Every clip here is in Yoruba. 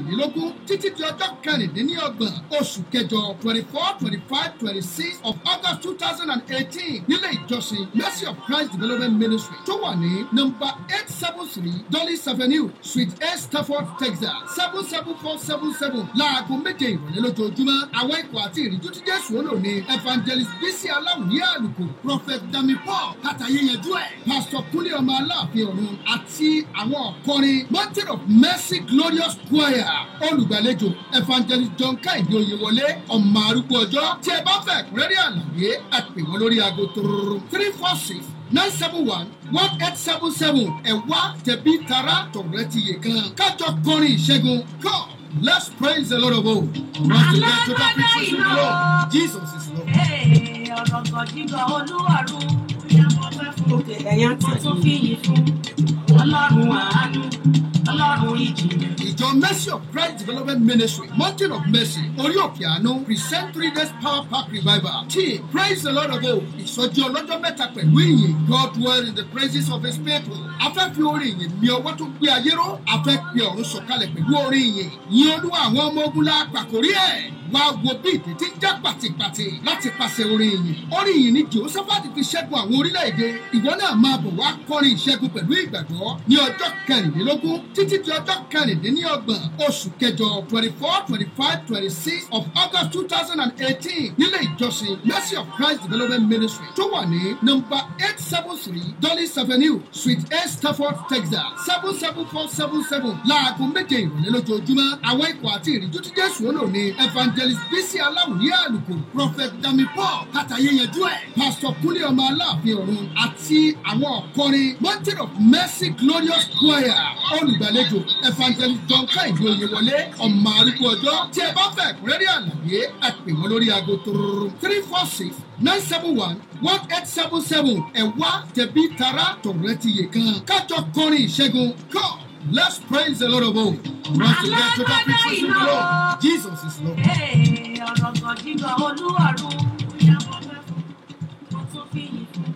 kẹrìnlélógún títí di ọjọ́ kẹrìndínlọ́gbọ̀n oṣù kẹjọ 24, 25, 26 of August 2018 nílé ìjọsìn Mercy of Christ Development Ministry tó wà ní nọ́mbà 873 Dulles Avenue Suite A Stafford Texas 77477 láago méje ìrọ̀lẹ́ lójoojúmọ́. Àwọn ikọ̀ àti ìrìjú tí Jésù ó lò ní Evangelist Bisi Aláwìyé Àlùkò, Prophet Dami Paul Kàtàyéyẹjú ẹ̀, Pastor Kúnlé ọmọ Aláàfin Ọ̀run àti àwọn ọ̀kọrin Mountain of Mercy Glorious Choir. Olùgbàlejò Evangelist John Káìdé Oyèwọlé ọmọ arúgbó ọjọ́. Tí ẹ bá fẹ́ ẹ̀kúnrẹ́rẹ́ àlàyé ẹ pè wọ́n lórí aago 346-971-1877 ẹ̀wá tẹ̀bí tara tọ̀rẹ́tìyè kan kájọ kọrin ìṣẹ́gun. Come, let's praise the Lord of all. Run to get total victory in the Lord. Jesus is Lord. Ọ̀rọ̀ gọ̀dígọ̀ Olúwarun òkè ẹ̀yà tuntun fìyìn fún Ọlọ́run àánú, Ọlọ́run ìjìnlẹ̀. Ìjọ Mercy of Christ Development Ministry, Mountain of Mercy, Orí Òkè Àánú, present 3 days power pack revival. Team, praise the Lord of all. Ìsọjí ọlọ́jọ́ mẹ́ta pẹ̀lú ìyìn. God dwell in the praises of his people. A fẹ́ fi orin ìyìn ní ọwọ́ tó gbé ayé ró. A fẹ́ pe ọ̀run sọ̀kalẹ̀ pẹ̀lú orin ìyìn. Yìn Olúwa àwọn ọmọ ogun la pàkórí ẹ̀. Wá wo bí ìdí tí ń já pàtìpàtì láti pàṣẹ orin ìyìn. Orin ìyìn ni Jèhóṣáfátì fi ṣẹ́gun àwọn orílẹ̀-èdè. Ìwọ náà máa bọ̀ wá kọrin ìṣẹ́gun pẹ̀lú ìgbàgbọ́ ní ọjọ́ kẹrìnlélógún títí di ọjọ́ kẹrìndínlọ́gbọ̀n oṣù kẹjọ 24, 25, 26 of August 2018 nílé ìjọsìn Mercy of Christ Development Ministry tó wà ní nọ́mbà 873 Dulles Avenue Suite A Stafford Texas 77477 láago méje ìrọ̀lẹ́ lójoojúmọ́. Àwọn ikọ̀ àti ìrìjú tí Jésù ó lò ní Evangelist Bisi Aláwìyé Àlùkò, Prophet Dami Paul Kàtàyéyẹjú ẹ̀, Pastor Kúnlé ọmọ Aláàfin Ọ̀run àti àwọn ọ̀kọrin Mountain of Mercy Glorious Choir. Olùgbàlejò Evangelist John Káìdé Oyèwọlé ọmọ arúgbó ọjọ́. Tí ẹ bá fẹ́ ẹ̀kúnrẹ́rẹ́ àlàyé ẹ pè wọ́n lórí aago 346-971-1877 ẹ̀wá tẹ̀bí tara tọ̀rẹ́tìyè kan kájọ kọrin ìṣẹ́gun. Come, let's praise the Lord of all. Run to get total victory in the Lord. Jesus is Lord. Ọ̀rọ̀ gọ̀dígọ̀ Olúwarun tuntun fìyìn fún.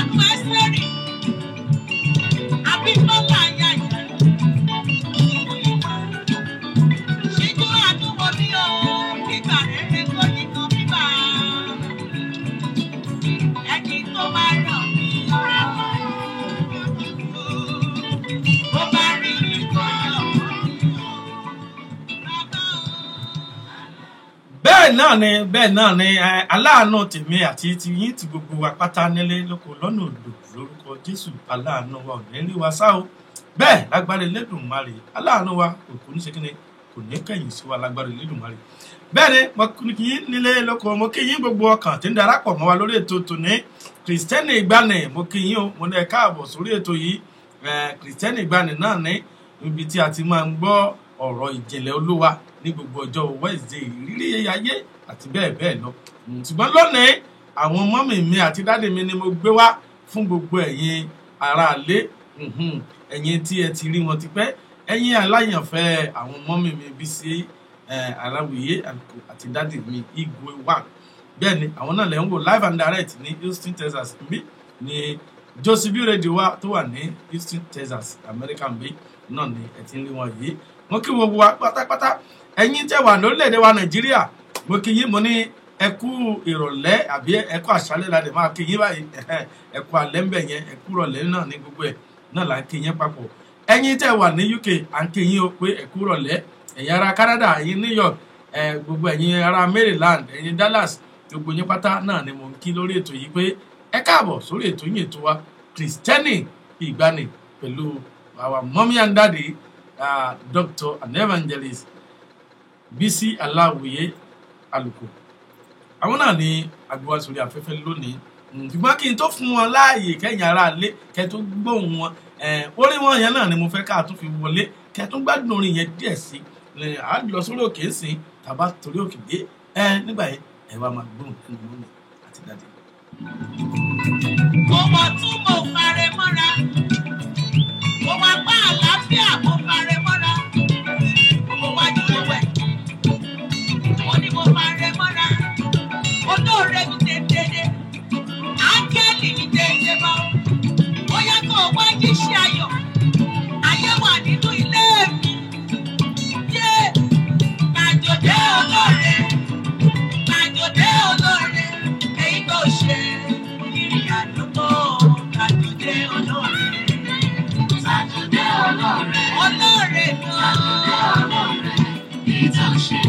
àánú Ẹ́sítérì, Abímbọ́lá aya ìyá. Ṣíjú àánú wo mi o, kíkà rere kó nínú bíbá. Ẹni tó bá ràn mí lọ́wọ́, bó bá rí ìkọ̀yọ̀ bẹ́ẹ̀ náà ni aláàánú tèmi àti tiyín ti gbogbo wa pátá nílé lóko lọ́nà òdò lórúkọ Jésù. Aláàánú wa ò ní rí wa sá o. Bẹ́ẹ̀ lágbára Elédùmarè aláàánú wa kò ní ṣe kíni, kò ní kẹ̀yìn sí wa lágbára Elédùmarè. Bẹ́ẹ̀ ni mo kí yín nílé lóko, mo kí yín gbogbo ọkàn tí ń darapọ̀ mọ́ wa lórí ètò tòní Kristẹni Ìgbàanì. Mo kí yín o, mo ní ẹ káàbọ̀ sórí ètò yìí. Kristẹni Ìgbàanì náà ní ibi tí a ti máa ń gbọ́ ọ̀rọ̀ ìjìnlẹ̀ Olúwa ní gbogbo ọjọ́ Wednesday, ìrírí ayé àti bẹ́ẹ̀ bẹ́ẹ̀ lọ. Ṣùgbọ́n lónìí àwọn mọ́mì mi àti dáàdì mi ni mo gbé wá fún gbogbo ẹ̀yin aráalé, ẹ̀yin tí ẹ ti rí wọn ti pẹ́, ẹ̀yin aláyànfẹ́ àwọn mọ́mì mi Bísí Aláwìyé àti dáàdì mi Igwe One. Bẹ́ẹ̀ ni àwọn náà lè ń wò live and direct ní Houston, Texas níbí ní Josibi Radio wa tó wà ní Houston, Texas, American Bay náà ni ẹ ti ń rí wọn yìí. Mo kí gbogbo wa pátápátá, ẹ̀yin tẹ́ wà lórílẹ̀-èdè wa Nàìjíríà, mo kí yín, mo ní ẹ kú ìrọ̀lẹ́ àbí ẹ kú àṣálẹ́ la dẹ̀ máa kí yín báyìí. Ẹ kú alẹ́ ń bẹ̀ yẹn, ẹ kú ìrọ̀lẹ́ náà ní gbogbo ẹ̀ náà là ń kí yín papọ̀. Ẹ̀yin tẹ́ wà ní UK à ń kí yín o pé ẹ kú ìrọ̀lẹ́. Ẹ̀yin ará Canada, ẹ̀yin New York, gbogbo ẹ̀yin ará Maryland, ẹ̀yin Dallas, gbogbo yín pátá náà ni mo ń kí lórí ètò yìí pé ẹ káàbọ̀ sórí ètò yín, ètò wa Kristẹni Ìgbàanì pẹ̀lú our mommy and daddy, Doctor and Evangelist Bísí Aláwìyé Àlùkò. Àwọn náà ni agbéwá sórí afẹ́fẹ́ lónìí. Ṣùgbọ́n kí n tó fún wọn láàyè kẹ́yìn ará ilé kẹ́ tó gbóhùn wọn, orin wọn yẹn náà ni mo fẹ́ ká tún fi wọlé, kẹ́ tó gbádùn orin yẹn díẹ̀ sí. À lọ sórí òkè ńsìn tàbá torí òkè dé nígbà yẹn ẹ wá máa gbóhùn ẹnu mọ́mì àti dáàdì. Mo mọ̀ tún mo fare mọ́ra, mo wá bá àlàáfíà mo fare mọ́ra, mo wá jùlọ wẹ̀, mo ní mo fare mọ́ra, olóore mi tètè dé, áńgẹ́lì mi tètè bọ̀, ó yẹ kó o wá jíṣẹ́ ayọ̀, ayé wà nínú ilé mi, yé gbàjọdé olóore, gbàjọdé olóore, èyí tó ṣe ìrìn àdúgbò, gbàjọdé olóore. Olóore kan. Ìtànṣe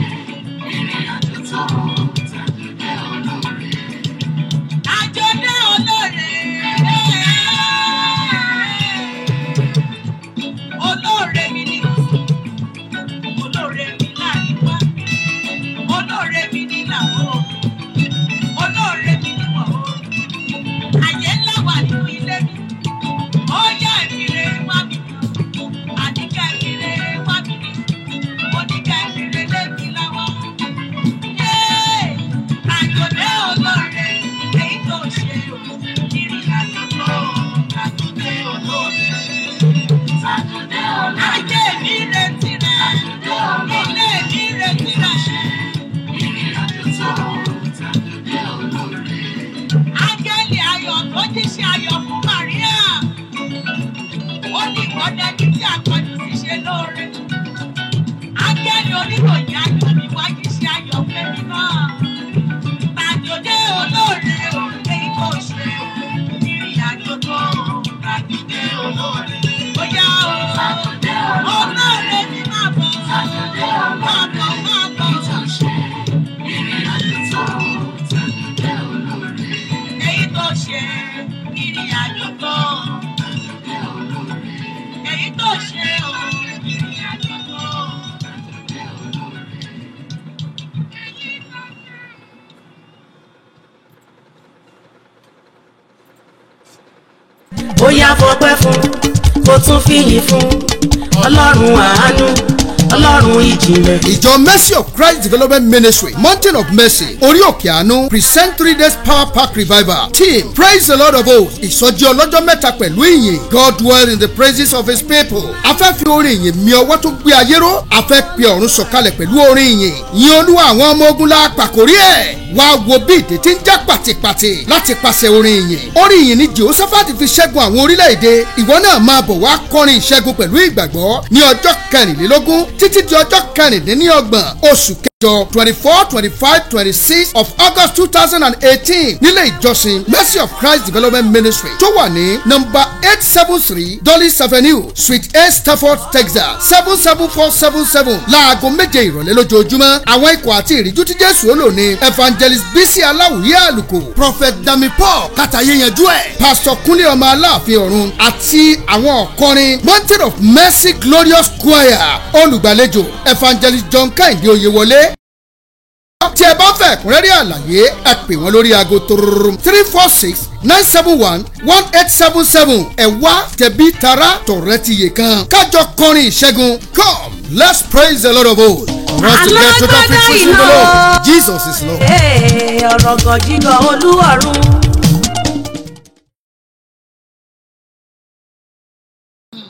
ìrìn àjò tó tàjọdé olóore. Àjọdé olóore. Olóore mi ni. Olóore mi láàríwá. Olóore mi ní làwọn. Olóore mi ní wọ̀ọ́. Àyè ńlá wà nínú ilé mi. Ó yá ìfìrè wá mi. Áńgẹ́lì ayọ̀ tó jíṣẹ́ ayọ̀ fún Màríà. Ó ní ìwọ́dẹ ní tí àkọ́jú ti ṣe lóore. Áńgẹ́lì oníròyìn ayọ̀ ni wá jíṣẹ́ ayọ̀ fẹ́mi náà. Gbàjọdé olóore èyí kò ṣe ìrìn àjò tó. Gbàjọdé olóore. Ó yá o. Olóore mi máa bọ̀. Máa bọ̀ máa bọ̀. Ìrìn àjò tó. Gbàjọdé olóore. Èyí tó ṣe ìrìn àjò tó. Èyí tó ṣe o ìrìn àjò tó. Ó yá fọpẹ́ fún, kó tún fìyìn fún Ọlọ́run àánú, ọlọ́run ìjìnlẹ̀. ìjọ Mercy of Christ Development Ministry Mountain of Mercy orí òkè àánú present 3 days power pack revival team praise the Lord of hosts. ìsọjí ọlọ́jọ́ mẹ́ta pẹ̀lú ìyìn. God dwell in the praises of his people. a fẹ́ fi orin ìyìn mi ọwọ́ tó gbé ayé ró. a fẹ́ pe ọ̀run sọ̀kalẹ̀ pẹ̀lú orin ìyìn. yin olúwa àwọn ọmọ ogun la pàkórí ẹ̀. wá wo bí ìdè tí ń já pàtìpàtì láti pàṣẹ orin ìyìn. orin ìyìn ni Jehoṣáfátì fi ṣẹ́gun àwọn orílẹ̀-èdè. ìwọ náà máa bọ̀ wá kọrin ìṣẹ́gun pẹ̀lú ìgbàgbọ́ ní ọjọ́ kẹrìnlélógún títí di ọjọ́ kẹrìndínlọ́gbọ̀n oṣù kẹjọ 24, 25, 26 of August 2018 nílé ìjọsìn Mercy of Christ Development Ministry tó wà ní number 873 Dulles Avenue Suite A Stafford Texas 77477 láago méje ìrọ̀lẹ́ lójoojúmọ́. àwọn ikọ̀ àti ìríjú tí Jésù ó lò ní Evangelist Bisi Aláwìyé Àlùkò Prophet Dami Paul Kàtàyéyanjú ẹ̀ Pastor Kúnlé ọmọ Aláàfin ọ̀run àti àwọn ọ̀kọrin Mountain of Mercy Glorious Choir olùgbàlejò Evangelist John Kẹ́hìndé Oyèwọlé. tí ẹ bá fẹ́ ẹ̀kúnrẹ́rẹ́ àlàyé ẹ pè wọ́n lórí aago 346-971-1877 ẹ wá tẹ̀bí tara tọ̀rẹ́ ti yè kan kájọ kọrin ìṣẹ́gun. Come, let's praise the Lord of hosts. Jesus is Lord. ọ̀rọ̀ gọ̀jígọ̀ olúwọ̀run.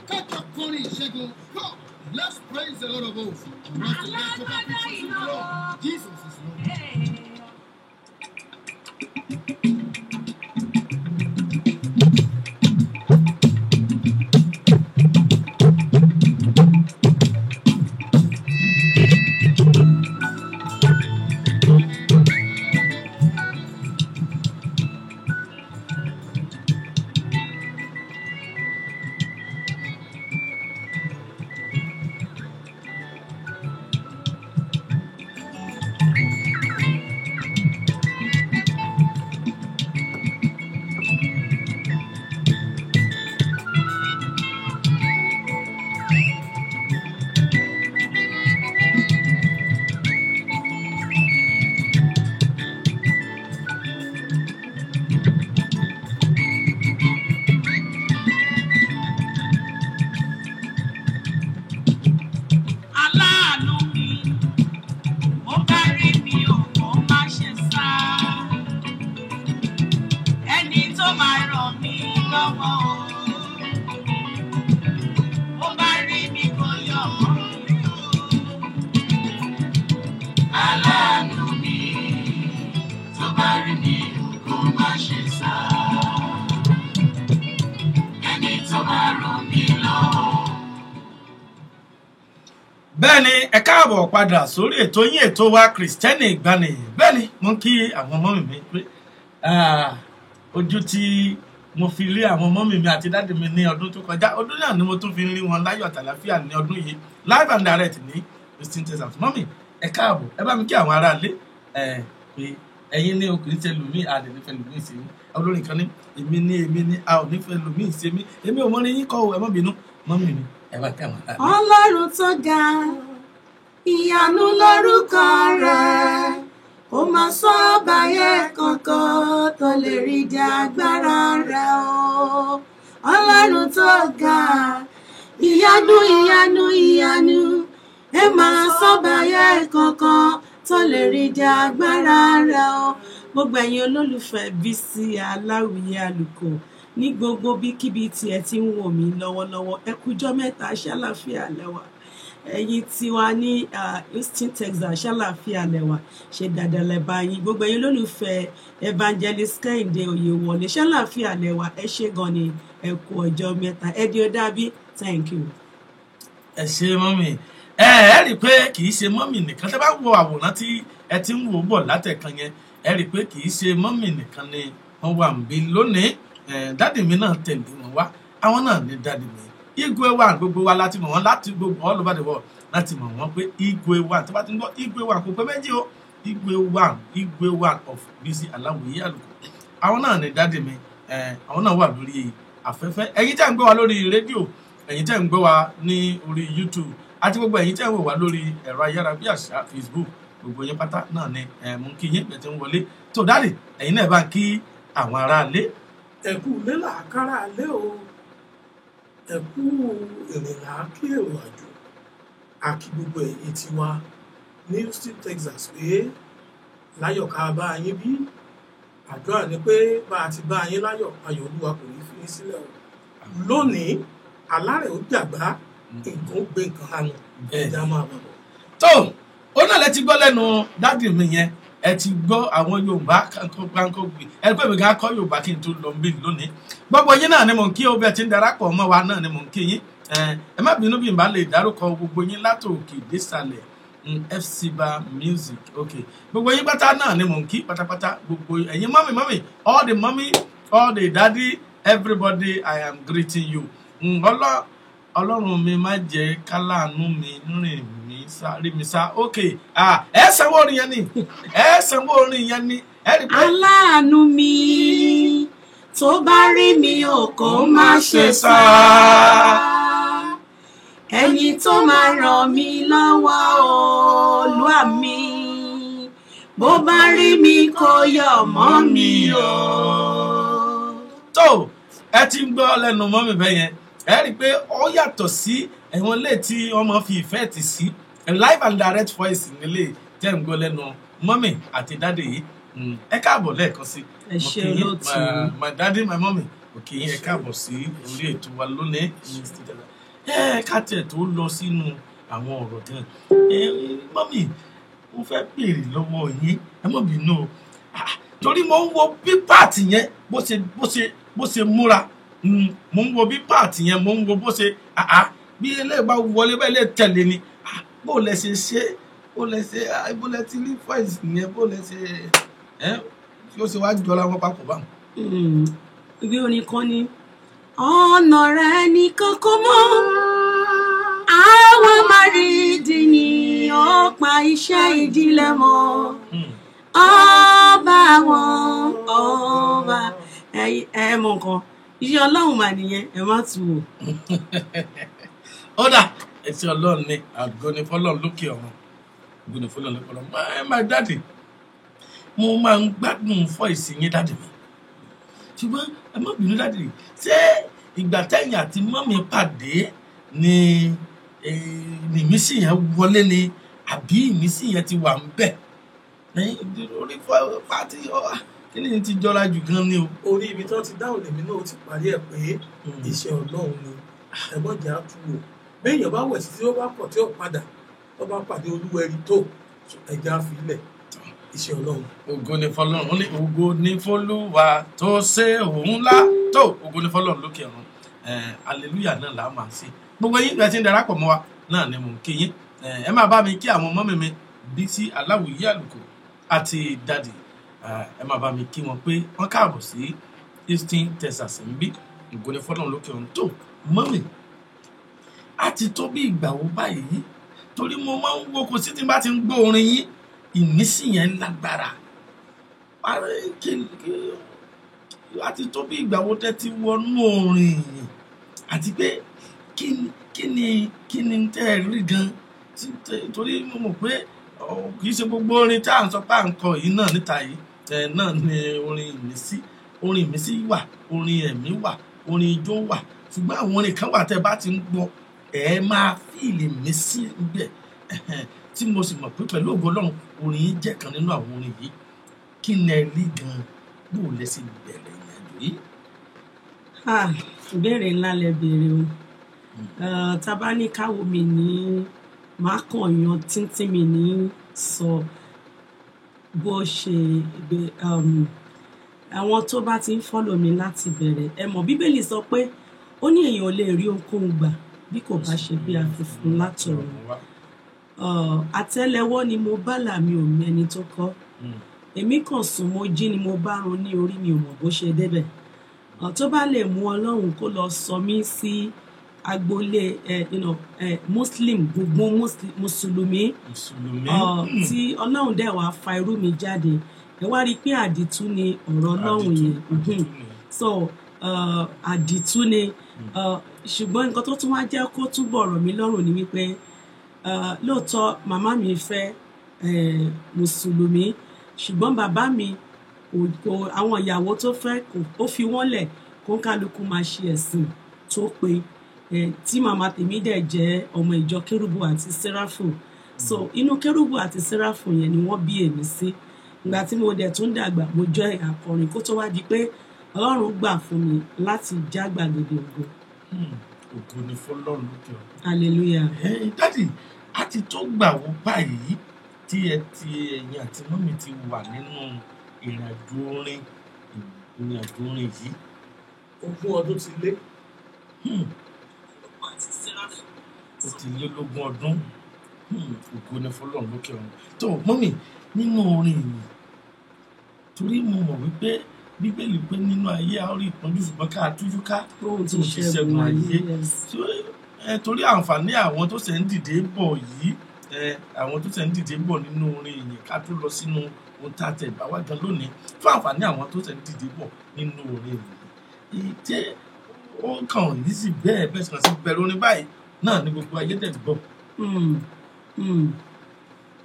kájọ kọrin ìṣẹ́gun. Come, let's praise the Lord of hosts. Jesus is Lord. bẹ́ẹ̀ni ẹ káàbọ̀ padà sórí ètò yín ètò wa Kristẹni Ìgbàanì. bẹ́ẹ̀ni mo ń kí àwọn ọmọ mi pé ojú tí mo fi rí àwọn ọmọ mi àti dáàdì mi ní ọdún tó kọjá ọdún náà ni mo tún fi rí wọn láyọ̀ àtàlàfíà ní ọdún yìí live and direct ní Houston Texas. mọ́mì ẹ káàbọ̀ ẹ bá mi kí àwọn aráalé pé ẹ̀yin ní o kì í ṣe lùmí àdè nífẹ̀ẹ́ lùmí ìṣe mí olórin kan ní èmi ní a ò nífẹ̀ẹ́ lùmí ìṣe mí èmi ò mọ́rin yín kọ́ ẹ má bínú mọ́mì mi ẹ bá kí àwọn aráalé. ọlọ́run tó ga ìyanu lórúkọ rẹ̀ ó máa sọ báyé kankan tó lè rí di agbára rẹ̀ o. ọlọ́run tó ga ìyanu ẹ máa sọ báyé kankan tó lè rí di agbára rẹ̀ o. gbogbo ẹ̀yin olólùfẹ́ Bísí Aláwìyé Àlùkò ní gbogbo bíkíbi tí ẹ ti ń wò mí lọ́wọ́lọ́wọ́ ẹ kújọ́ mẹ́ta ṣàlàáfíà lẹ́wà. ẹ̀yin tiwa ní Houston Texas ṣàlàáfíà lẹ́wà ṣe dáadáa lẹ́bàá yín. gbogbo ẹ̀yin olólùfẹ́ Evangelist Kẹ́hìndé Oyèwọlé ṣàlàáfíà lẹ́wà ẹ ṣé gan ni ẹ kú ọjọ́ mẹ́ta ẹ di ó dàbí thank you. ẹ ṣe mọ́mì ẹ rí i pé kì í ṣe mọ́mì nìkan tẹ́ bá wo àwòrán tí ẹ ti ń wò bọ̀ látẹ̀kan yẹn ẹ rí i pé kì í ṣe mọ́mì nìkan ni wọ́n wà ń bí lónìí. dáàdì mi náà tẹ̀lé wọn wá àwọn náà ní dáàdì mi Igwe One gbogbo wa láti mọ̀ wọ́n láti gbogbo all over the world láti mọ̀ wọ́n pé Igwe One tó bá ti ń gbọ́ Igwe One kò pé méjì o Igwe One of Bísí Aláwìyé Àlùkò àwọn náà ní dáàdì mi àwọn náà wà lórí afẹ́fẹ́ ẹ̀yin tẹ́ ń gbọ́ wa lórí rédíò ẹ̀yin tẹ́ ń gbọ́ wa ní orí YouTube àti gbogbo ẹ̀yin tẹ́ ń wò wá lórí ẹ̀rọ ayárabíàṣá Facebook gbogbo yín pátá náà ni mú kí yín pẹ̀ tí ń wọlé tó dáàdì ẹ̀yin náà bá kí àwọn aráalé. ẹ̀kú lélà kára alẹ́ o ẹ̀kú ìrìnà kí èrò àjò àkí gbogbo ẹ̀yin tiwa ní Houston, Texas pé láyọ̀ ká bá yín bí àdúrà ni pé bá a ti bá yín láyọ̀ ayọ̀ Olúwa kò ní fi yín sílẹ̀ o lónìí alárẹ̀ ó jàgbá nǹkan ó gbé nǹkan hànú ẹ̀dá máa bọ̀. tó ó náà lẹ ti gbọ́ lẹ́nu dádì mi yẹn ẹ ti gbọ́ àwọn Yorùbá kankan gbé ẹ pé mi kàn kọ́ Yorùbá kí n tó lọ bí lónìí gbogbo yín náà ni mò ń kí o bẹ́ẹ̀ ti ń darapọ̀ mọ́ wa náà ni mò ń kí yín ẹ má bínú bí n bá lè dárúkọ gbogbo yín látòkè désàlẹ̀ FCBA music okay gbogbo yín pátá náà ni mò ń kí pátápátá gbogbo ẹ̀yin mọ́mì all the mommy all the daddy everybody I am greeting you ọlọ́run mi má jẹ́ káláàánú mi rìn mí sáré mi sá okay ẹ sanwó orin yẹn ni ẹ sanwó orin yẹn ni ẹ rí pé. aláàánú mi tó bá rí mi ò kó má ṣe sá ẹni tó máa ràn mí lọ́wọ́ Olúwa mi bó bá rí mi kó yọ̀ mọ́ mi o. tó ẹ ti ń gbọ́ lẹ́nu mọ́ mi bẹ́ẹ̀ yẹn ẹ rí i pé ó yàtọ̀ sí ẹ̀wọ̀n lè tí ọmọ fi ìfẹ́ ti sí live and direct voice nílé tẹ́ ń gbọ́ lẹ́nu mọ́mì àti dáàdì yìí ẹ káàbọ̀ lẹ́ẹ̀kan sí ẹ ṣé olóòtú my daddy my mommy òkè yín ẹ káàbọ̀ sí orí ètò wa lónìí ká tiẹ̀ tó lọ sínú àwọn ọ̀rọ̀ tán mọ́mì mo fẹ́ béèrè lọ́wọ́ yín ẹ má bínú o torí mo ń wo bí páàtì yẹn bó ṣe múra mo ń wo bí páàtì yẹn mo ń wo bó ṣe bí eléyìí bá wọlé bá eléyìí tẹ̀lé ni bó lẹ ṣe ṣe bó lẹ ti rí voice yẹn bó lẹ ṣe tí ó ṣe wá jọra wọn papọ̀ báwọn. ìwé orin kan ní ọ̀nà rẹ̀ ní kókó mọ́ àwọn márìndín ní ọ̀pá iṣẹ́ ìdílé mọ́ ọba wọn ọba ẹ mọ nǹkan iṣẹ́ Ọlọ́run mà nìyẹn ẹ má tù wò. ó dà ẹsẹ̀ Ọlọ́run ni àgọ́ni fọlọ́run lókè ọ̀run àgọ́ni fọlọ́run lókè ọ̀run my daddy mo máa ń gbádùn voice yín dáàdì mi ṣùgbọ́n ẹ má bínú dáàdì ṣé ìgbà tẹ̀yìn àti mọ́mí pàdé ni ìmísí yẹn wọlé ni àbí ìmísí yẹn ti wà ń bẹ̀ orí pàtí kí ni ti jọra jù gan ni o. orí ibi tó ti dáhùn lèmi náà ti parí ẹ̀ pé iṣẹ́ Ọlọ́run ni ẹ̀gbọ́n jà á tu wò béèyàn bá wẹ̀ sí tí ó bá pọ̀ tí ó padà tó bá pàdé Olúwẹ̀rí tó ẹja filẹ̀ iṣẹ́ Ọlọ́run. ògo ni fọ́lọ́run ó ní ògo ni fọ́lúwa tó ṣe òun ńlá tó ògo ni fọ́lọ́run lókè ọ̀run hallelujah náà là á máa ṣe gbogbo yín bẹ́ẹ̀ tí ń darapọ̀ mọ́ wa náà ni mò ń kí yín ẹ máa bá mi kí àwọn mọ́mì mi Bísí Aláwìyé Àlùkò àti dádì ẹ máa bá mi kí wọn pé wọ́n káàbọ̀ sí Houston, Texas ń bí ògo ni fọ́lọ́run lókè ọ̀run tó mọ́mì àti tó bí ìgbà wo báyìí torí mo máa ń wo kò sí tí n bá ti ń gbọ́ orin yín ìmísí yẹn lágbára àti tó bí ìgbà wo tẹ́ ti wọnú orin yìí àti pé kí ni tẹ́ ẹ rí gan torí mo mọ̀ pé kì í ṣe gbogbo orin tá à ń sọ pé à ń kọ yìí náà níta yìí náà ni orin ìmísí wà orin ẹ̀mí wà orin ijó wà ṣùgbọ́n àwọn orin kan wà tẹ́ bá ti ń gbọ́ ẹ máa fíìlì ìmísí níbẹ̀ tí mo sì mọ̀ pé pẹ̀lú ògo Ọlọ́run orin yìí jẹ́ kan nínú àwọn orin yìí kí ni ẹ rí gan bó o lẹ sí bẹ̀rẹ̀ ìrìnàjò yìí. ìbéèrè ńlá lẹ béèrè o tá bá ní káwo mi ní máa kàn yan tíntín mi ní sọ bó ṣe àwọn tó bá ti ń fọ́lọ̀ mi láti bẹ̀rẹ̀ ẹ mọ̀ Bíbélì sọ pé ó ní èèyàn ò lè rí ohunkóhun gbà bí kò bá ṣe bí a fi fún látọ̀run àtẹ́lẹwọ́ ni mo bá là mi ò mẹ́ni tó kọ́ èmi kàn sùn mo jí ni mo bá run ní orí mi ò mọ̀ bó ṣe débẹ̀ tó bá lè mú Ọlọ́run kó lọ sọ mí sí agboolé Muslim gbogbo mùsùlùmí tí Ọlọ́run dẹ̀ wá fa irú mi jáde ẹ wá rí i pé àdìtú ni ọ̀rọ̀ Ọlọ́run yẹn so àdìtú ni ṣùgbọ́n nǹkan tó tún wá jẹ́ kó túbọ̀ rọ̀ mí lọ́rùn ni wípé lóòótọ́ màmá mi fẹ́ mùsùlùmí ṣùgbọ́n bàbá mi kò àwọn ìyàwó tó fẹ́ ó fi wọ́n lẹ̀ kó kálukú máa ṣe ẹ̀sìn tó pé tí màmá tèmi dẹ̀ jẹ́ ọmọ ìjọ kérúbù àti séráfù so inú kérúbù àti séráfù yẹn ni wọ́n bí èmi sí ìgbà tí mo dẹ̀ tún dàgbà mo jẹ́ akọrin kó tó wá di pé Ọlọ́run gbà fún mi láti já gbàgede ògo. Ògo ni fọ́lọ́run lókè ọ̀run. Hallelujah. Dádì a ti tó gbà wó báyìí tí ẹ̀yin àti mọ́mì ti wà nínú ìrìnàjò orin yìí. 20 ọdún ti lé. Ó ti lé 20 ọdún. Ògo ni fọ́lọ́run lókè ọ̀run. Tó mọ́mì nínú orin yìí torí mo mọ̀ wípé Bíbélì pé nínú ayé a ó rí ìpọ́njú ṣùgbọ́n ká tújú ká Tóun ti tó ti ṣẹ́gun ayé. yes. Torí àǹfààní àwọn tó ṣẹ̀ ń dìde bọ̀ yìí àwọn tó ṣẹ̀ ń dìde bọ̀ nínú orin yìí ká tó lọ sínú ohun tá a tẹ̀ bá wá gan lónìí fún àǹfààní àwọn tó ṣẹ̀ ń dìde bọ̀ nínú orin yìí. Ìjẹ́ ó kàn yìí sì bẹ́ẹ̀ bẹ́ẹ̀ sàn sí bẹ̀rẹ̀ orin báyìí náà ni gbogbo ayé tẹ̀ gbọ́.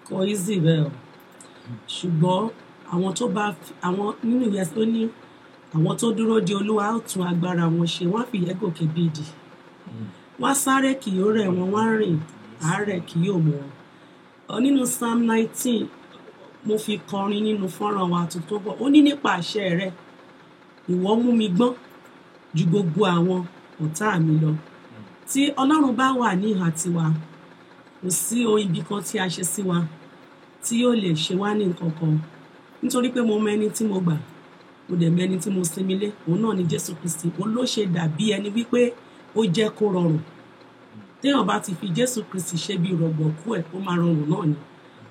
Kò easy bẹ́ẹ̀ o ṣùgbọ́n àwọn tó bá àwọn nínú ìyẹn tó ní àwọn tó dúró de Olúwa ó tún agbára wọn ṣe wọ́n fìyẹ́ gòkè bí idì wọ́n sáré kì yóò rẹ̀ wọ́n wọ́n rìn àárẹ̀ kì yóò mú wọn. Nínú Psalm 19 mo fi kọrin nínú fọ́nrán wa tuntun bọ̀ ó ní nípa àṣẹ rẹ ìwọ mú mi gbọ́n ju gbogbo àwọn ọ̀tá mi lọ. Tí Ọlọ́run bá wà ní ìhà tiwa kò sí ohun ibi kan tí a ṣe sí wa tí yóò lè ṣe wá ní nǹkan kan nítorí pé mo mọ ẹni tí mo gbà mo dẹ̀ mọ ẹni tí mo sinmi lé òun náà ni Jésù Kristi òun ló ṣe dàbí ẹni wípé ó jẹ́ kó rọrùn téèyàn bá ti fi Jésù Kristi ṣe bí rọ̀gbọ̀kú ẹ̀ ó máa rọrùn náà ni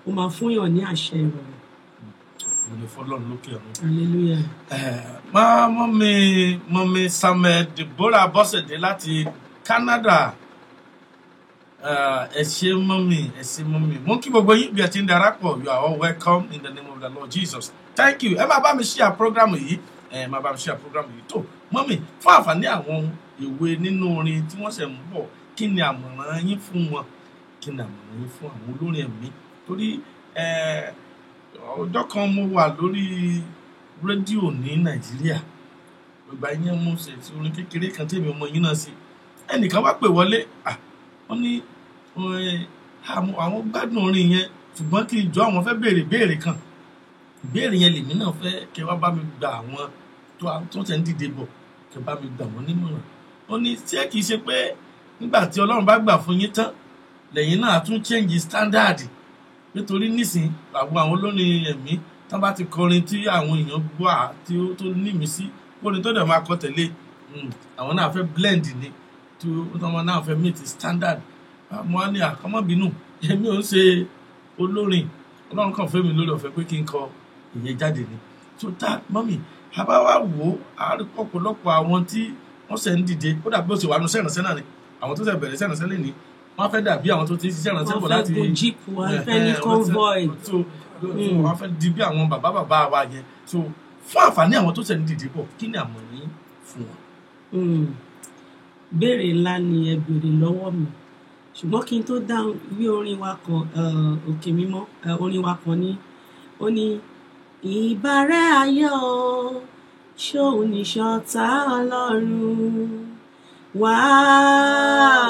ó máa fúnyàn ní àṣẹ ìrọ̀rùn. Ògo ni fọ́lọ́run lókè ọ̀run. Hallelujah. Mọ́mí Samuel Deborah Bọ́sẹ̀dé láti Canada. Ẹ ṣé mọ́mì mo kí gbogbo yín bí ẹ ti ń darapọ̀ you are all welcome in the name of the Lord Jesus. Thank you. Ẹ máa bá mi share program yìí tó mọ́mì fún àǹfààní àwọn ìwé nínú orin tí wọ́n ṣẹ̀ ń bọ̀ kí ni àmọ̀ràn yín fún wọn kí ni àmọ̀ràn yín fún àwọn olórin ẹ̀mí torí ọjọ́ kan mo wà lórí rédíò ní Nàìjíríà ìgbà yẹn mo ṣe ti orin kékeré kan tèmi ọmọ yín náà sí ẹnìkan wá pè wọlé wọ́n ní àwọn gbádùn orin yẹn ṣùgbọ́n kí ìjọ àwọn fẹ́ béèrè kan ìbéèrè yẹn lèmi náà fẹ́ kẹ́ wá bá mi gba àwọn tó tẹ̀ ń dìde bọ̀ kẹ́ bá mi gbà wọ́n nímọ̀ràn ó ní ṣé kìí ṣe pé nígbà tí Ọlọ́run bá gbà fún yín tán lẹ́yìn náà tún change standard nítorí nísìn àwọn olórin ẹ̀mí tán bá ti kọrin tí àwọn èèyàn gbọ́ tí ó tó nímì sí kórin tó dẹ̀ máa kọ tẹ̀lé àwọn náà fẹ́ blend ni tí wọ́n náà fẹ́ meet standard mo á ní àkọ́mọ́bínú èmi ò ń ṣe olórin Ọlọ́run kàn fẹ́ mi lórí ọ̀fẹ́ pé kí n kọ ìyẹn jáde ni so that mọ́mì àbá wa wò ó ọ̀pọ̀lọpọ̀ àwọn tí wọ́n ṣẹ̀ ń dìde ó dàbí ó ṣe wà nù sẹ́rànṣẹ́ náà ni àwọn tó ṣẹ̀ bẹ̀rẹ̀ sẹ́rànṣẹ́ lè ní wọ́n fẹ́ dàbí àwọn tó ti ń ṣiṣẹ́ ìrànṣẹ́ bọ̀ láti wọ́n fẹ́ jíìpù wọ́n fẹ́ ní convoy wọ́n fẹ́ di bí àwọn bàbá wa yẹn so fún àǹfààní àwọn tó ṣẹ̀ ń dìde bọ̀ kí ni àmọ̀ràn yín fún wọn. Béèrè ńlá ni ẹ béèrè lọ́wọ́ mi ṣùgbọ́n kí n tó dáhùn ìwé orin wa kan òkè mímọ́ orin wa kan ní ó ní ìbárẹ́ ayé o ṣóun ní ṣọ̀tá Ọlọ́run wá